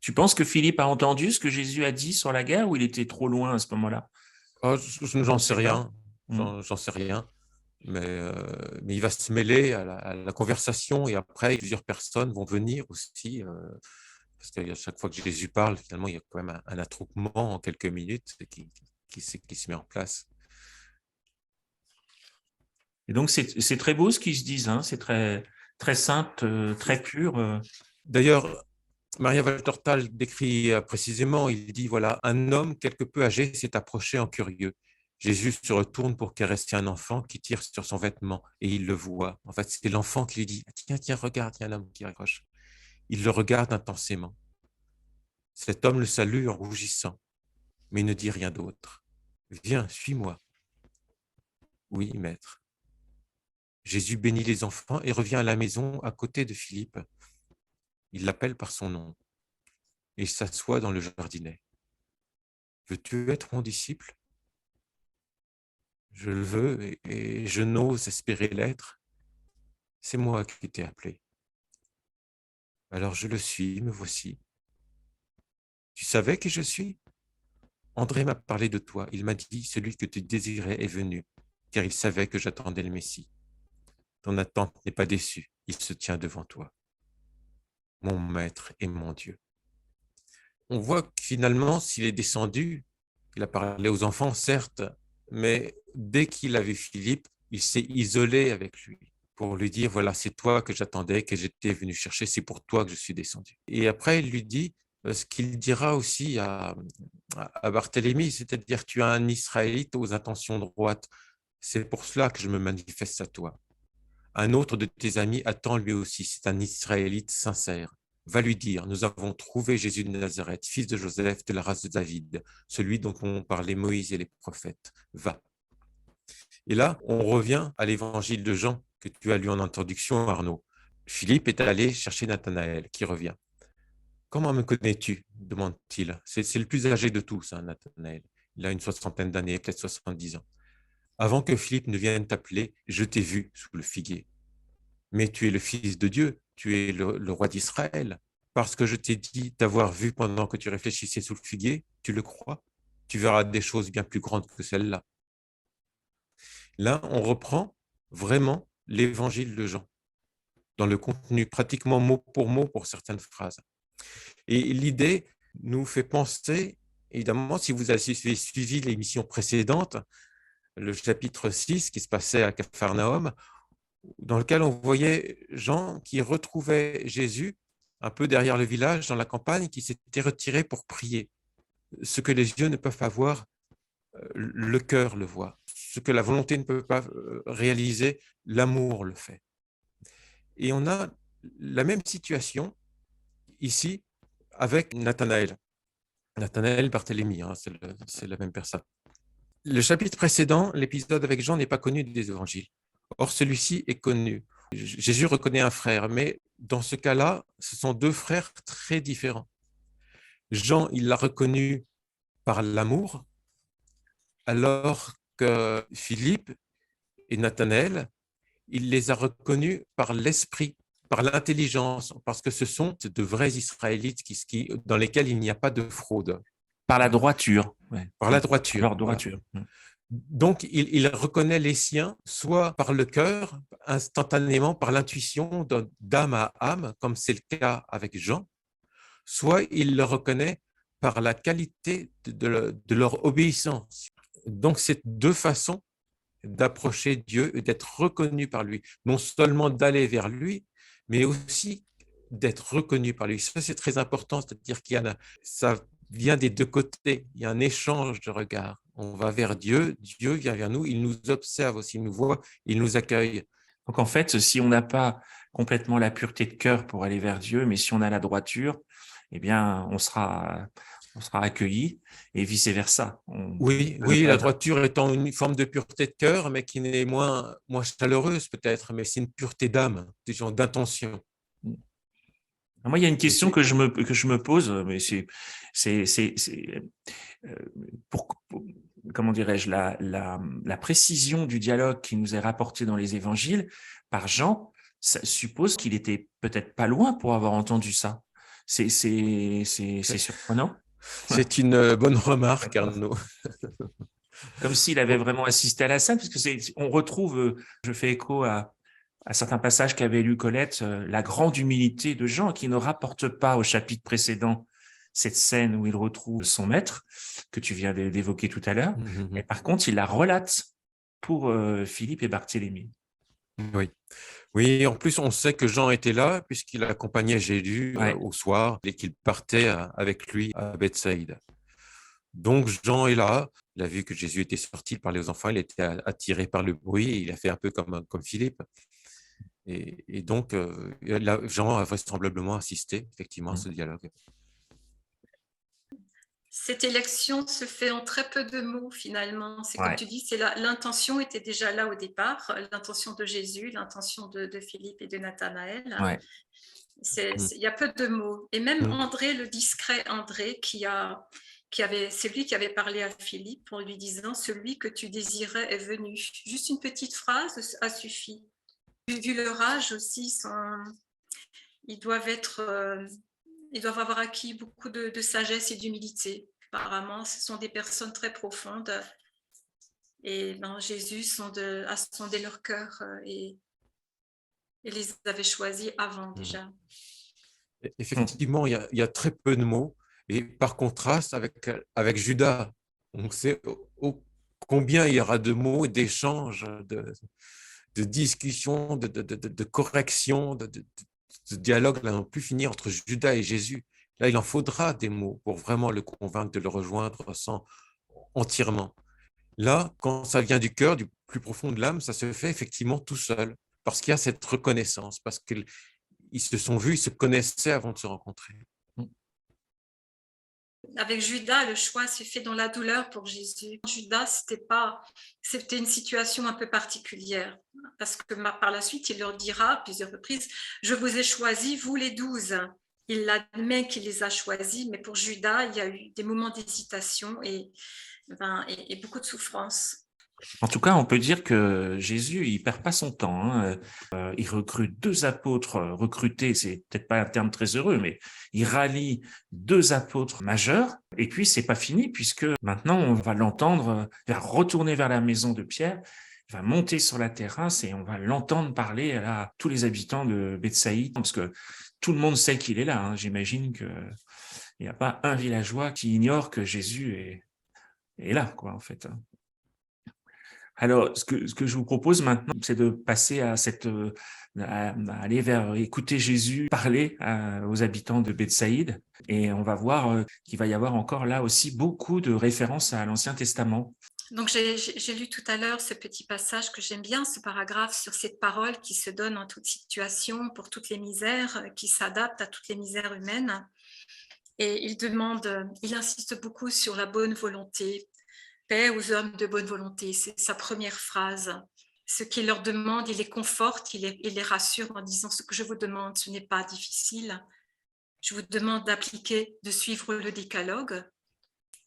Tu penses que Philippe a entendu ce que Jésus a dit sur la guerre ou il était trop loin à ce moment-là? Oh, j'en sais rien, Mm. j'en sais rien. Mais il va se mêler à la conversation et après, plusieurs personnes vont venir aussi, parce qu'à chaque fois que Jésus parle, finalement, il y a quand même un attroupement en quelques minutes qui se met en place. Et donc, c'est très beau ce qu'ils se disent, hein, c'est très, très simple, très pur. D'ailleurs, Maria Valtortal décrit précisément, il dit, voilà, un homme quelque peu âgé s'est approché en curieux. Jésus se retourne pour caresser un enfant qui tire sur son vêtement et il le voit. En fait, c'est l'enfant qui lui dit, tiens, tiens, regarde, il y a un homme qui accroche. Il le regarde intensément. Cet homme le salue en rougissant, mais ne dit rien d'autre. Viens, suis-moi. Oui, maître. Jésus bénit les enfants et revient à la maison à côté de Philippe. Il l'appelle par son nom et s'assoit dans le jardinet. Veux-tu être mon disciple? Je le veux et je n'ose espérer l'être. C'est moi qui t'ai appelé. Alors je le suis, me voici. Tu savais qui je suis? André m'a parlé de toi. Il m'a dit, celui que tu désirais est venu, car il savait que j'attendais le Messie. Ton attente n'est pas déçue, il se tient devant toi. Mon maître et mon Dieu. On voit que finalement, s'il est descendu, il a parlé aux enfants, certes, mais dès qu'il a vu Philippe, il s'est isolé avec lui pour lui dire, voilà, c'est toi que j'attendais, que j'étais venu chercher, c'est pour toi que je suis descendu. Et après, il lui dit ce qu'il dira aussi à Barthélemy, c'est-à-dire, tu es un Israélite aux intentions droites, c'est pour cela que je me manifeste à toi. Un autre de tes amis attend lui aussi, c'est un Israélite sincère. Va lui dire, nous avons trouvé Jésus de Nazareth, fils de Joseph, de la race de David, celui dont ont parlé Moïse et les prophètes. Va. Et là, on revient à l'évangile de Jean que tu as lu en introduction, Arnaud. Philippe est allé chercher Nathanaël, qui revient. Comment me connais-tu? Demande-t-il. C'est le plus âgé de tous, hein, Nathanaël. Il a une soixantaine d'années, peut-être 70 ans. Avant que Philippe ne vienne t'appeler, je t'ai vu sous le figuier. Mais tu es le Fils de Dieu, tu es le roi d'Israël. Parce que je t'ai dit t'avoir vu pendant que tu réfléchissais sous le figuier, tu le crois? Tu verras des choses bien plus grandes que celles-là. Là, on reprend vraiment l'évangile de Jean, dans le contenu, pratiquement mot pour certaines phrases. Et l'idée nous fait penser, évidemment, si vous avez suivi l'émission précédente, le chapitre 6 qui se passait à Capharnaüm, dans lequel on voyait Jean qui retrouvait Jésus un peu derrière le village, dans la campagne, qui s'était retiré pour prier. Ce que les yeux ne peuvent pas voir, le cœur le voit. Ce que la volonté ne peut pas réaliser, l'amour le fait. Et on a la même situation ici avec Nathanaël. Nathanaël Barthélemy, hein, c'est la même personne. Le chapitre précédent, l'épisode avec Jean, n'est pas connu des évangiles. Or, celui-ci est connu. Jésus reconnaît un frère, mais dans ce cas-là, ce sont deux frères très différents. Jean, il l'a reconnu par l'amour, alors que Philippe et Nathanaël, il les a reconnus par l'esprit. par l'intelligence, parce que ce sont de vrais Israélites dans lesquels il n'y a pas de fraude. Par la droiture. Ouais. Par la Par droiture. leur Voilà. droiture. Donc, il reconnaît les siens, soit par le cœur, instantanément, par l'intuition d'âme à âme, comme c'est le cas avec Jean, soit il le reconnaît par la qualité de leur obéissance. Donc, c'est deux façons d'approcher Dieu et d'être reconnu par lui, non seulement d'aller vers lui, mais aussi d'être reconnu par lui. Ça, c'est très important, c'est-à-dire ça vient des deux côtés, il y a un échange de regards. On va vers Dieu, Dieu vient vers nous, il nous observe aussi, il nous voit, il nous accueille. Donc en fait, si on n'a pas complètement la pureté de cœur pour aller vers Dieu, mais si on a la droiture, eh bien, on sera accueilli et vice-versa. Oui, la droiture étant une forme de pureté de cœur, mais qui n'est moins chaleureuse peut-être, mais c'est une pureté d'âme, d'intention. Moi, il y a une question que je me pose, mais comment dirais-je, la précision du dialogue qui nous est rapporté dans les évangiles par Jean, ça suppose qu'il était peut-être pas loin pour avoir entendu ça. C'est surprenant. C'est une bonne remarque, Arnaud. Comme s'il avait vraiment assisté à la scène, parce que on retrouve, je fais écho à certains passages qu'avait lu Colette, la grande humilité de Jean, qui ne rapporte pas au chapitre précédent cette scène où il retrouve son maître, que tu viens d'évoquer tout à l'heure, mais par contre, il la relate pour Philippe et Barthélemy. Oui, en plus, on sait que Jean était là, puisqu'il accompagnait Jésus au soir et qu'il partait avec lui à Bethsaïde. Donc, Jean est là, il a vu que Jésus était sorti, il parlait aux enfants, il était attiré par le bruit, et il a fait un peu comme Philippe. Et donc, Jean a vraisemblablement assisté effectivement à ce dialogue. Cette élection se fait en très peu de mots finalement. C'est comme tu dis, l'intention était déjà là au départ, l'intention de Jésus, l'intention de Philippe et de Nathanaël. Il y a peu de mots. Et même André, le discret André, c'est lui qui avait parlé à Philippe en lui disant « Celui que tu désirais est venu ». Juste une petite phrase a suffi. Vu leur âge aussi, ils doivent avoir acquis beaucoup de sagesse et d'humilité. Apparemment, ce sont des personnes très profondes. Et Jésus a sondé leur cœur et les avait choisis avant déjà. Effectivement, il y a très peu de mots. Et par contraste, avec Judas, on sait combien il y aura de mots, d'échanges, de discussions, de corrections, de dialogue là, n'ont plus fini entre Judas et Jésus. Là, il en faudra des mots pour vraiment le convaincre de le rejoindre entièrement. Là, quand ça vient du cœur, du plus profond de l'âme, ça se fait effectivement tout seul, parce qu'il y a cette reconnaissance, parce qu'ils se sont vus, ils se connaissaient avant de se rencontrer. Avec Judas, le choix s'est fait dans la douleur pour Jésus. Judas, c'était une situation un peu particulière, parce que par la suite, il leur dira à plusieurs reprises, « Je vous ai choisis, vous les 12 ». Il admet qu'il les a choisis, mais pour Judas, il y a eu des moments d'hésitation et beaucoup de souffrance. En tout cas, on peut dire que Jésus, il perd pas son temps. Il recrute 2 apôtres recrutés, c'est peut-être pas un terme très heureux, mais il rallie 2 apôtres majeurs. Et puis, c'est pas fini, puisque maintenant, on va l'entendre, il va retourner vers la maison de Pierre, il va monter sur la terrasse et on va l'entendre parler à tous les habitants de Bethsaïde, parce que tout le monde sait qu'il est là. J'imagine qu'il n'y a pas un villageois qui ignore que Jésus est là, quoi, en fait. Alors, ce que je vous propose maintenant, c'est de passer à aller vers écouter Jésus parler aux habitants de Bethsaïde. Et on va voir qu'il va y avoir encore là aussi beaucoup de références à l'Ancien Testament. Donc, j'ai lu tout à l'heure ce petit passage que j'aime bien, ce paragraphe sur cette parole qui se donne en toute situation, pour toutes les misères, qui s'adapte à toutes les misères humaines. Et il insiste beaucoup sur la bonne volonté. Paix aux hommes de bonne volonté, c'est sa première phrase. Ce qu'il leur demande, il les conforte, il les rassure en disant « Ce que je vous demande, ce n'est pas difficile. Je vous demande de suivre le décalogue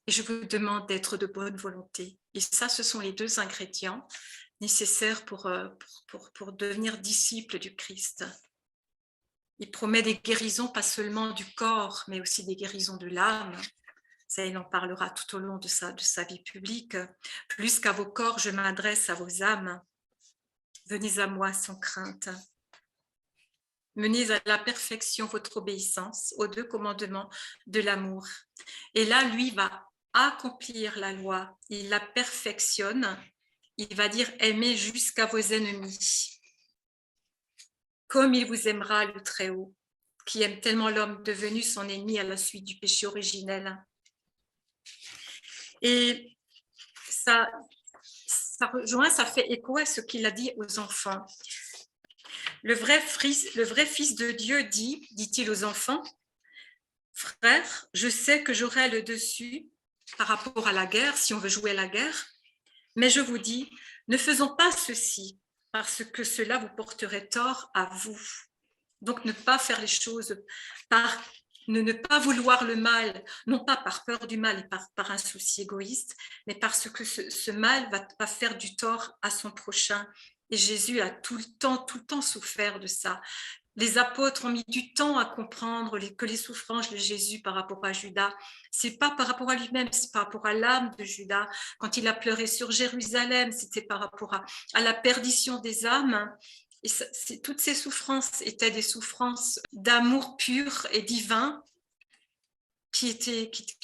et je vous demande d'être de bonne volonté. » Et ça, ce sont les 2 ingrédients nécessaires pour devenir disciple du Christ. Il promet des guérisons, pas seulement du corps, mais aussi des guérisons de l'âme. Ça, il en parlera tout au long de sa vie publique. Plus qu'à vos corps, je m'adresse à vos âmes. Venez à moi sans crainte. Menez à la perfection votre obéissance aux 2 commandements de l'amour. Et là, lui va accomplir la loi. Il la perfectionne. Il va dire aimez jusqu'à vos ennemis. Comme il vous aimera le Très-Haut, qui aime tellement l'homme devenu son ennemi à la suite du péché originel. Et ça rejoint, ça fait écho à ce qu'il a dit aux enfants. Le vrai fils de Dieu dit-il aux enfants, frères, je sais que j'aurai le dessus par rapport à la guerre, si on veut jouer à la guerre, mais je vous dis, ne faisons pas ceci, parce que cela vous porterait tort à vous. Donc, ne pas faire les choses ne pas vouloir le mal, non pas par peur du mal et par un souci égoïste, mais parce que ce mal va faire du tort à son prochain. Et Jésus a tout le temps souffert de ça. Les apôtres ont mis du temps à comprendre que les souffrances de Jésus par rapport à Judas, c'est pas par rapport à lui-même, c'est par rapport à l'âme de Judas. Quand il a pleuré sur Jérusalem, c'était par rapport à la perdition des âmes. Et toutes ces souffrances étaient des souffrances d'amour pur et divin qui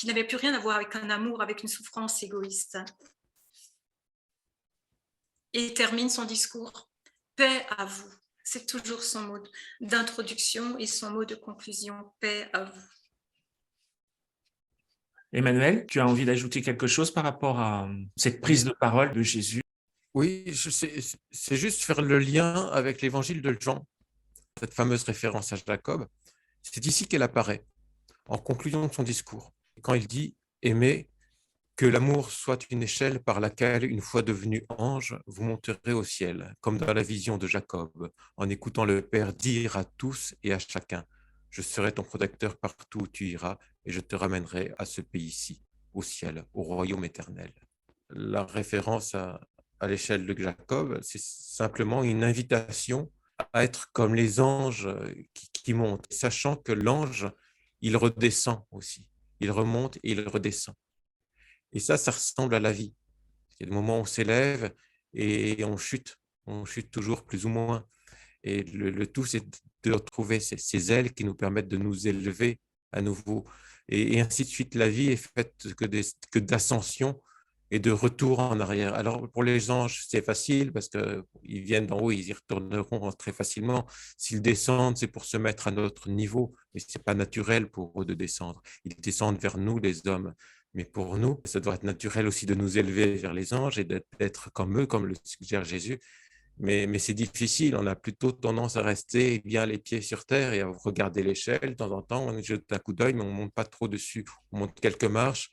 n'avaient plus rien à voir avec un amour, avec une souffrance égoïste. Et il termine son discours, paix à vous. C'est toujours son mot d'introduction et son mot de conclusion, paix à vous. Emmanuel, tu as envie d'ajouter quelque chose par rapport à cette prise de parole de Jésus? Oui, c'est juste faire le lien avec l'évangile de Jean, cette fameuse référence à Jacob. C'est ici qu'elle apparaît, en conclusion de son discours, quand il dit « Aimez, que l'amour soit une échelle par laquelle, une fois devenu ange, vous monterez au ciel, comme dans la vision de Jacob, en écoutant le Père dire à tous et à chacun, je serai ton protecteur partout où tu iras, et je te ramènerai à ce pays-ci, au ciel, au royaume éternel. » La référence à l'échelle de Jacob, c'est simplement une invitation à être comme les anges qui montent, sachant que l'ange, il redescend aussi. Il remonte et il redescend. Et ça ressemble à la vie. Il y a des moments où on s'élève et on chute toujours plus ou moins. Et le tout, c'est de retrouver ces ailes qui nous permettent de nous élever à nouveau. Et ainsi de suite, la vie est faite que d'ascension et de retour en arrière. Alors, pour les anges, c'est facile parce qu'ils viennent d'en haut, ils y retourneront très facilement. S'ils descendent, c'est pour se mettre à notre niveau. Mais ce n'est pas naturel pour eux de descendre. Ils descendent vers nous, les hommes. Mais pour nous, ça doit être naturel aussi de nous élever vers les anges et d'être comme eux, comme le suggère Jésus. Mais c'est difficile, on a plutôt tendance à rester bien les pieds sur terre et à regarder l'échelle. De temps en temps, on jette un coup d'œil, mais on ne monte pas trop dessus. On monte quelques marches,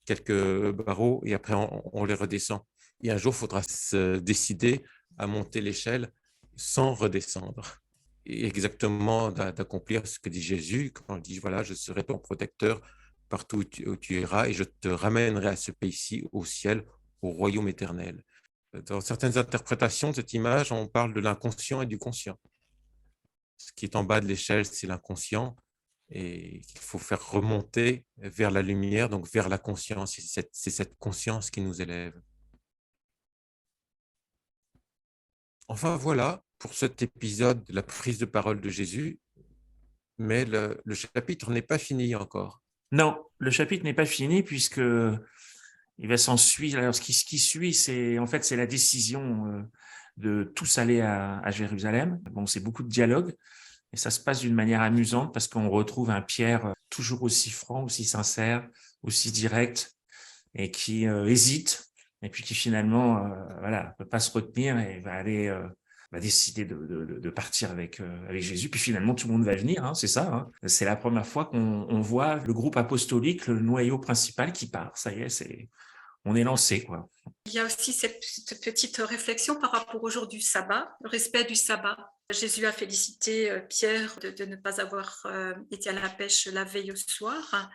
quelques barreaux, et après, on les redescend. Et un jour, il faudra se décider à monter l'échelle sans redescendre. Et exactement d'accomplir ce que dit Jésus, quand il dit, voilà, je serai ton protecteur partout où tu iras, et je te ramènerai à ce pays-ci, au ciel, au royaume éternel. Dans certaines interprétations de cette image, on parle de l'inconscient et du conscient. Ce qui est en bas de l'échelle, c'est l'inconscient et qu'il faut faire remonter vers la lumière, donc vers la conscience. C'est cette conscience qui nous élève. Enfin, voilà pour cet épisode de la prise de parole de Jésus, mais le chapitre n'est pas fini encore. Non, le chapitre n'est pas fini puisque il va s'en suivre. Alors, ce qui suit, c'est la décision de tous aller à Jérusalem. Bon, c'est beaucoup de dialogue et ça se passe d'une manière amusante parce qu'on retrouve un Pierre toujours aussi franc, aussi sincère, aussi direct et qui hésite et puis qui finalement, voilà, peut pas se retenir et va décider de partir avec Jésus. Puis finalement, tout le monde va venir, hein, c'est ça. Hein. C'est la première fois qu'on voit le groupe apostolique, le noyau principal qui part. Ça y est, on est lancé, quoi. Il y a aussi cette petite réflexion par rapport au jour du sabbat, le respect du sabbat. Jésus a félicité Pierre de ne pas avoir été à la pêche la veille au soir.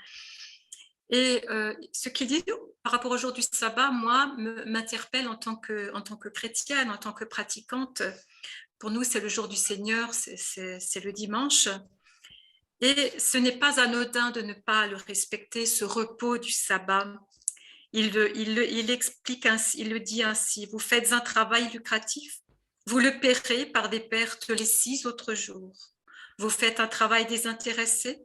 Et ce qu'il dit par rapport au jour du sabbat, moi, m'interpelle en tant que chrétienne, en tant que pratiquante, Pour nous, c'est le jour du Seigneur, c'est le dimanche. Et ce n'est pas anodin de ne pas le respecter, ce repos du sabbat. Il explique ainsi, il le dit ainsi: vous faites un travail lucratif, vous le paierez par des pertes les 6 autres jours. Vous faites un travail désintéressé,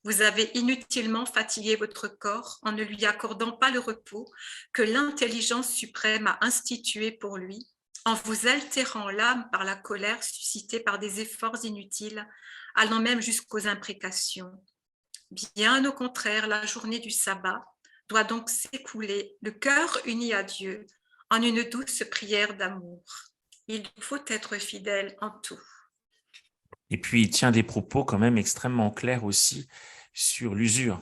vous avez inutilement fatigué votre corps en ne lui accordant pas le repos que l'intelligence suprême a institué pour lui, en vous altérant l'âme par la colère suscitée par des efforts inutiles, allant même jusqu'aux imprécations. Bien au contraire, la journée du sabbat doit donc s'écouler, le cœur uni à Dieu, en une douce prière d'amour. Il faut être fidèle en tout. Et puis, il tient des propos quand même extrêmement clairs aussi sur l'usure,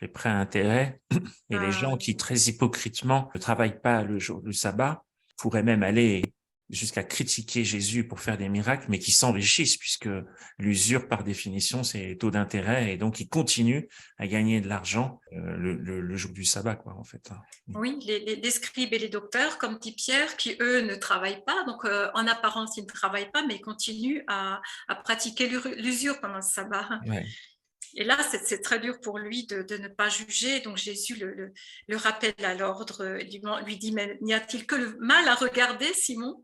les prêts à intérêt et les gens qui, très hypocritement, ne travaillent pas le jour du sabbat, pourraient même aller jusqu'à critiquer Jésus pour faire des miracles, mais qui s'enrichissent, puisque l'usure, par définition, c'est taux d'intérêt, et donc ils continuent à gagner de l'argent le jour du sabbat, quoi, en fait. Oui, les scribes et les docteurs, comme dit Pierre, qui eux ne travaillent pas, donc en apparence ils ne travaillent pas, mais ils continuent à pratiquer l'usure pendant le sabbat. Ouais. Et là, c'est très dur pour lui de ne pas juger. Donc Jésus le rappelle à l'ordre, lui dit: mais n'y a-t-il que le mal à regarder, Simon?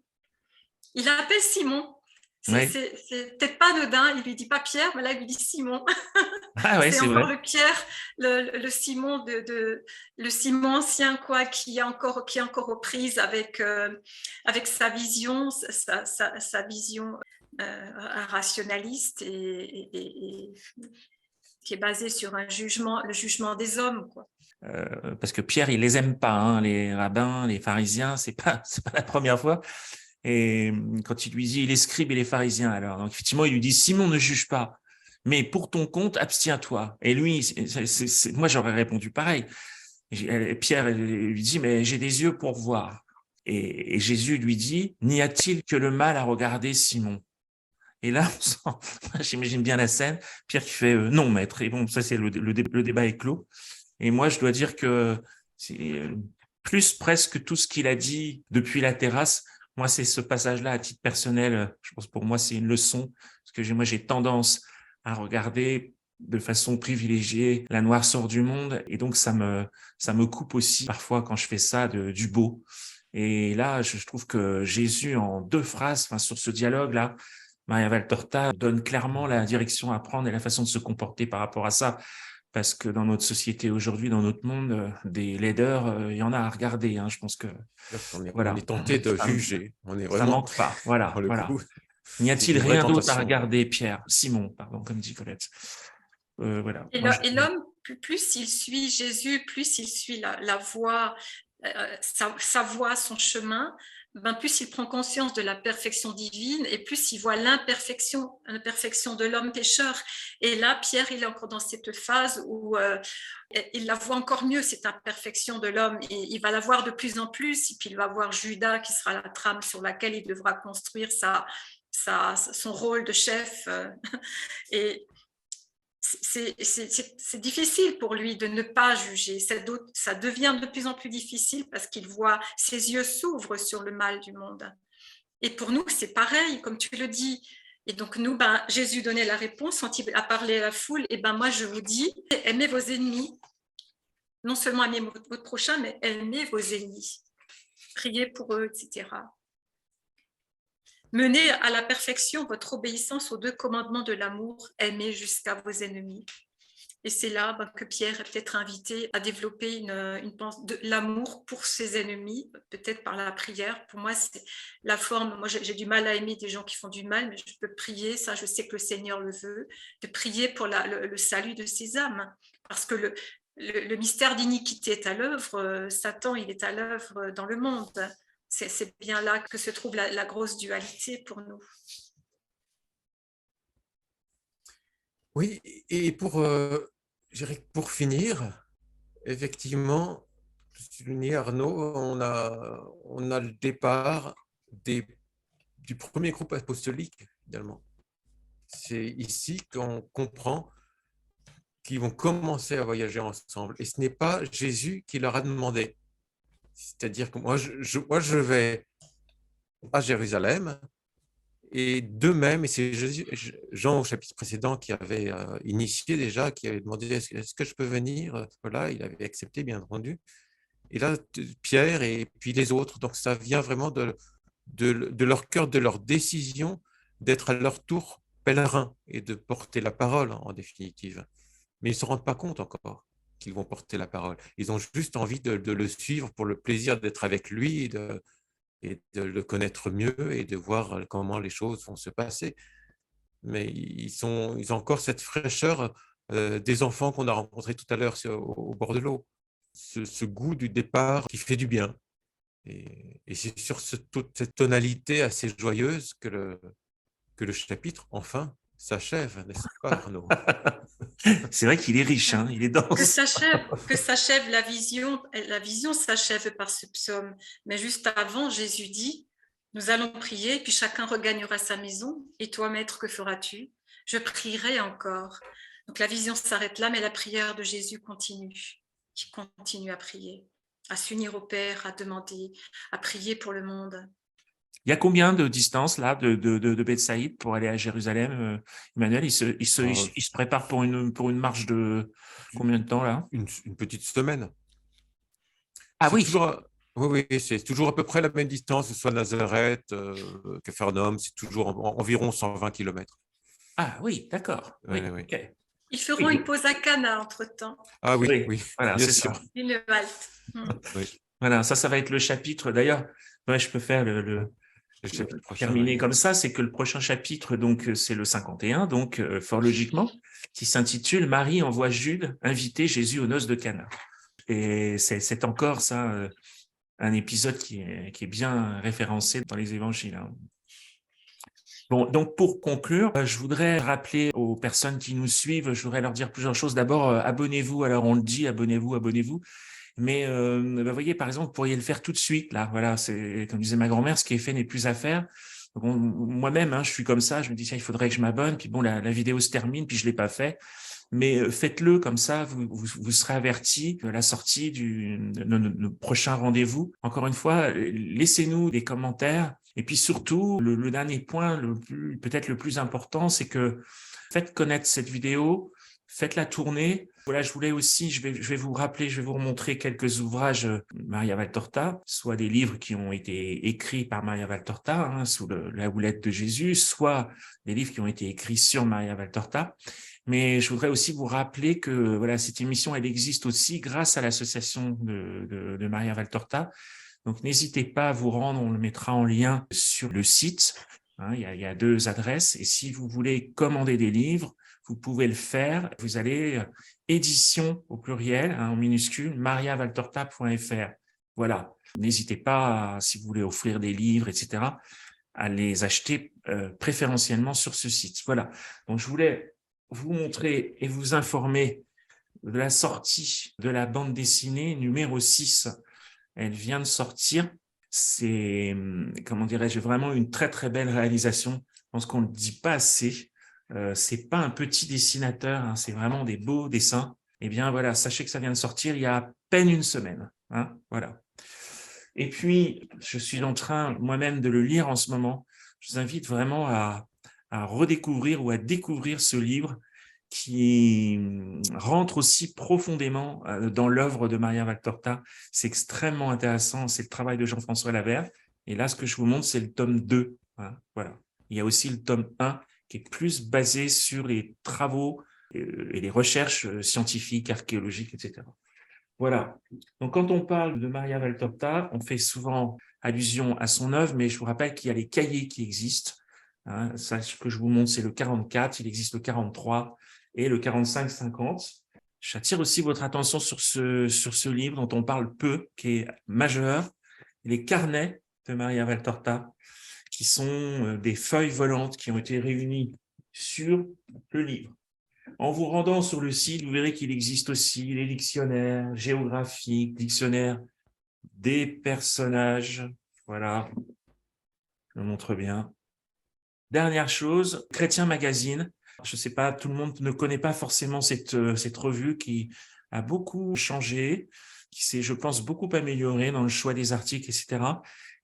Il appelle Simon. C'est peut-être pas anodin, il lui dit pas Pierre, mais là il lui dit Simon. Ah ouais, c'est c'est encore vrai. le Pierre, le Simon le Simon ancien, quoi, qui est encore aux prises avec sa vision, sa vision rationaliste et qui est basée sur le jugement des hommes, quoi. Parce que Pierre, il les aime pas, hein, les rabbins, les pharisiens, c'est pas la première fois. Et quand il lui dit les scribes et les pharisiens, alors donc effectivement, il lui dit: Simon, ne juge pas, mais pour ton compte, abstiens-toi. Et lui, moi, j'aurais répondu pareil. Et Pierre lui dit: mais j'ai des yeux pour voir. Et Jésus lui dit: n'y a-t-il que le mal à regarder, Simon? Et là, j'imagine bien la scène. Pierre qui fait non, maître. Et bon, ça, c'est le débat est clos. Et moi, je dois dire que c'est plus presque tout ce qu'il a dit depuis la terrasse. Moi, c'est ce passage-là à titre personnel. Je pense pour moi, c'est une leçon parce que moi, j'ai tendance à regarder de façon privilégiée la noirceur du monde, et donc ça me coupe aussi parfois quand je fais ça du beau. Et là, je trouve que Jésus, en 2 phrases, enfin sur ce dialogue-là, Maria Valtorta donne clairement la direction à prendre et la façon de se comporter par rapport à ça. Parce que dans notre société aujourd'hui, dans notre monde, des laideurs, il y en a à regarder. Hein. Je pense que On voilà, est tenté de juger. On est ça vraiment, manque pas. Voilà, pour le voilà. coup, N'y c'est a-t-il une vraie rien d'autre à tentation. regarder, Pierre? Simon, pardon, comme dit Colette. Voilà. Et l'homme, plus il suit Jésus, plus il suit la voie, sa voie, son chemin, ben plus il prend conscience de la perfection divine et plus il voit l'imperfection de l'homme pécheur. Et là, Pierre, il est encore dans cette phase où il la voit encore mieux, cette imperfection de l'homme, et il va la voir de plus en plus. Et puis il va voir Judas, qui sera la trame sur laquelle il devra construire son rôle de chef. Et c'est difficile pour lui de ne pas juger. Ça devient de plus en plus difficile parce qu'il voit, ses yeux s'ouvrent sur le mal du monde. Et pour nous, c'est pareil, comme tu le dis. Et donc nous, Jésus donnait la réponse quand il a parlé à la foule. Et moi, je vous dis, aimez vos ennemis. Non seulement aimez votre prochain, mais aimez vos ennemis. Priez pour eux, etc. Menez à la perfection votre obéissance aux 2 commandements de l'amour, aimez jusqu'à vos ennemis. Et c'est là que Pierre est peut-être invité à développer une pensée de l'amour pour ses ennemis, peut-être par la prière. Pour moi, c'est la forme. Moi, j'ai du mal à aimer des gens qui font du mal, mais je peux prier, ça, je sais que le Seigneur le veut, de prier pour le salut de ces âmes. Parce que le mystère d'iniquité est à l'œuvre, Satan, il est à l'œuvre dans le monde. C'est bien là que se trouve la grosse dualité pour nous. Oui, et pour finir, effectivement, souligné Arnaud, on a le départ du premier groupe apostolique, finalement. C'est ici qu'on comprend qu'ils vont commencer à voyager ensemble. Et ce n'est pas Jésus qui leur a demandé. C'est-à-dire que moi, je vais à Jérusalem Et d'eux-mêmes, et c'est Jean au chapitre précédent qui avait initié déjà, qui avait demandé est-ce que je peux venir? Voilà, il avait accepté, bien entendu. Et là, Pierre et puis les autres, donc ça vient vraiment de leur cœur, de leur décision d'être à leur tour pèlerins et de porter la parole en définitive. Mais ils ne se rendent pas compte encore qu'ils vont porter la parole. Ils ont juste envie de le suivre pour le plaisir d'être avec lui et de le connaître mieux et de voir comment les choses vont se passer. Mais ils ont encore cette fraîcheur des enfants qu'on a rencontrés tout à l'heure au bord de l'eau. Ce goût du départ qui fait du bien. Et c'est sur toute cette tonalité assez joyeuse que le chapitre, enfin, s'achève, n'est-ce pas, Arnaud? C'est vrai qu'il est riche, hein, il est dense. Que s'achève la vision s'achève par ce psaume. Mais juste avant, Jésus dit, nous allons prier, puis chacun regagnera sa maison. Et toi, maître, que feras-tu? Je prierai encore. Donc la vision s'arrête là, mais la prière de Jésus continue, qui continue à prier, à s'unir au Père, à demander, à prier pour le monde. Il y a combien de distance là de Bethsaïde pour aller à Jérusalem, Emmanuel? Il se prépare pour une marche de combien de temps là? Une petite semaine. Ah oui. Oui, c'est toujours à peu près la même distance, que ce soit Nazareth, Capharnaüm, c'est toujours environ 120 km. Ah oui, d'accord. Oui, oui. okay. Ils feront une pause à Cana entre-temps. Ah oui, voilà, bien c'est sûr. Ça. Une halte. Oui. Voilà, ça va être le chapitre. D'ailleurs, ouais, je peux faire le chapitre prochain, terminer comme ça, c'est que le prochain chapitre, donc c'est le 51, donc fort logiquement, qui s'intitule « Marie envoie Jude inviter Jésus aux noces de Cana ». Et c'est encore ça, un épisode qui est bien référencé dans les évangiles. Hein. Bon, donc pour conclure, je voudrais rappeler aux personnes qui nous suivent, je voudrais leur dire plusieurs choses. D'abord, abonnez-vous. Alors on le dit, abonnez-vous. Mais vous voyez, par exemple, vous pourriez le faire tout de suite. Là, voilà, c'est comme disait ma grand-mère, ce qui est fait n'est plus à faire. Moi-même, hein, je suis comme ça. Je me dis tiens, il faudrait que je m'abonne. Puis bon, la vidéo se termine, puis je l'ai pas fait. Mais faites-le comme ça, vous serez avertis de la sortie de prochain rendez-vous. Encore une fois, laissez-nous des commentaires. Et puis surtout, le dernier point, peut-être le plus important, c'est que faites connaître cette vidéo, faites-la tourner. Voilà, je voulais aussi, je vais vous rappeler, je vais vous remontrer quelques ouvrages de Maria Valtorta, soit des livres qui ont été écrits par Maria Valtorta, hein, sous la houlette de Jésus, soit des livres qui ont été écrits sur Maria Valtorta. Mais je voudrais aussi vous rappeler que voilà, cette émission, elle existe aussi grâce à l'association de Maria Valtorta. Donc, n'hésitez pas à vous rendre, on le mettra en lien sur le site. Hein, il y a 2 adresses. Et si vous voulez commander des livres, vous pouvez le faire. Vous allez édition au pluriel, hein, en minuscule, mariavaltorta.fr. Voilà. N'hésitez pas, si vous voulez offrir des livres, etc., à les acheter préférentiellement sur ce site. Voilà. Donc, je voulais vous montrer et vous informer de la sortie de la bande dessinée numéro 6. Elle vient de sortir. C'est, comment dirais-je, vraiment une très, très belle réalisation. Je pense qu'on ne le dit pas assez. C'est pas un petit dessinateur, hein, c'est vraiment des beaux dessins. Eh bien, voilà, sachez que ça vient de sortir il y a à peine une semaine. Hein, voilà. Et puis, je suis en train moi-même de le lire en ce moment. Je vous invite vraiment à redécouvrir ou à découvrir ce livre qui rentre aussi profondément dans l'œuvre de Maria Valtorta. C'est extrêmement intéressant, c'est le travail de Jean-François Labert. Et là, ce que je vous montre, c'est le tome 2. Hein, voilà. Il y a aussi le tome 1 qui est plus basé sur les travaux et les recherches scientifiques, archéologiques, etc. Voilà. Donc, quand on parle de Maria Valtorta, on fait souvent allusion à son œuvre, mais je vous rappelle qu'il y a les cahiers qui existent. Hein, ça, ce que je vous montre, c'est le 44, il existe le 43 et le 45-50. J'attire aussi votre attention sur ce livre dont on parle peu, qui est majeur, les carnets de Maria Valtorta, qui sont des feuilles volantes qui ont été réunies sur le livre. En vous rendant sur le site, vous verrez qu'il existe aussi les dictionnaires géographiques, dictionnaires des personnages. Voilà, je le montre bien. Dernière chose, Chrétien Magazine. Je ne sais pas, tout le monde ne connaît pas forcément cette revue qui a beaucoup changé. qui s'est, je pense, beaucoup amélioré dans le choix des articles, etc.,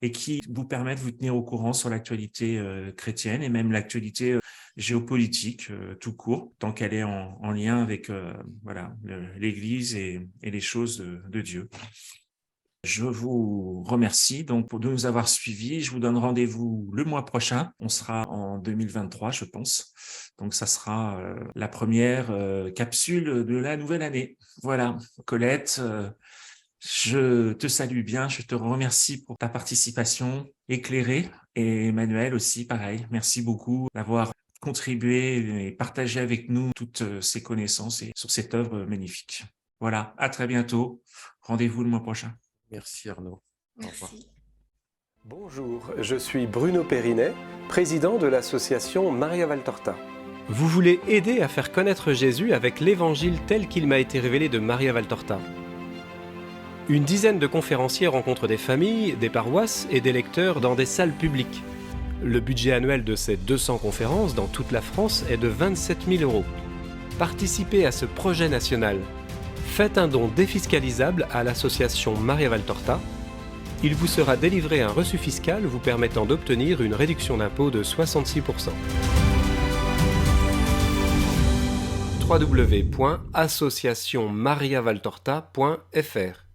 et qui vous permet de vous tenir au courant sur l'actualité chrétienne et même l'actualité géopolitique tout court, tant qu'elle est en lien avec l'Église et les choses de Dieu. Je vous remercie donc de nous avoir suivis. Je vous donne rendez-vous le mois prochain. On sera en 2023, je pense. Donc, ça sera la première capsule de la nouvelle année. Voilà, Colette, je te salue bien. Je te remercie pour ta participation éclairée. Et Emmanuel aussi, pareil. Merci beaucoup d'avoir contribué et partagé avec nous toutes ces connaissances et sur cette œuvre magnifique. Voilà, à très bientôt. Rendez-vous le mois prochain. Merci Arnaud. Merci. Bonjour, je suis Bruno Périnet, président de l'association Maria Valtorta. Vous voulez aider à faire connaître Jésus avec l'évangile tel qu'il m'a été révélé de Maria Valtorta. Une dizaine de conférenciers rencontrent des familles, des paroisses et des lecteurs dans des salles publiques. Le budget annuel de ces 200 conférences dans toute la France est de 27 000 €. Participez à ce projet national. Faites un don défiscalisable à l'association Maria Valtorta. Il vous sera délivré un reçu fiscal vous permettant d'obtenir une réduction d'impôt de 66%. www.associationmariavaltorta.fr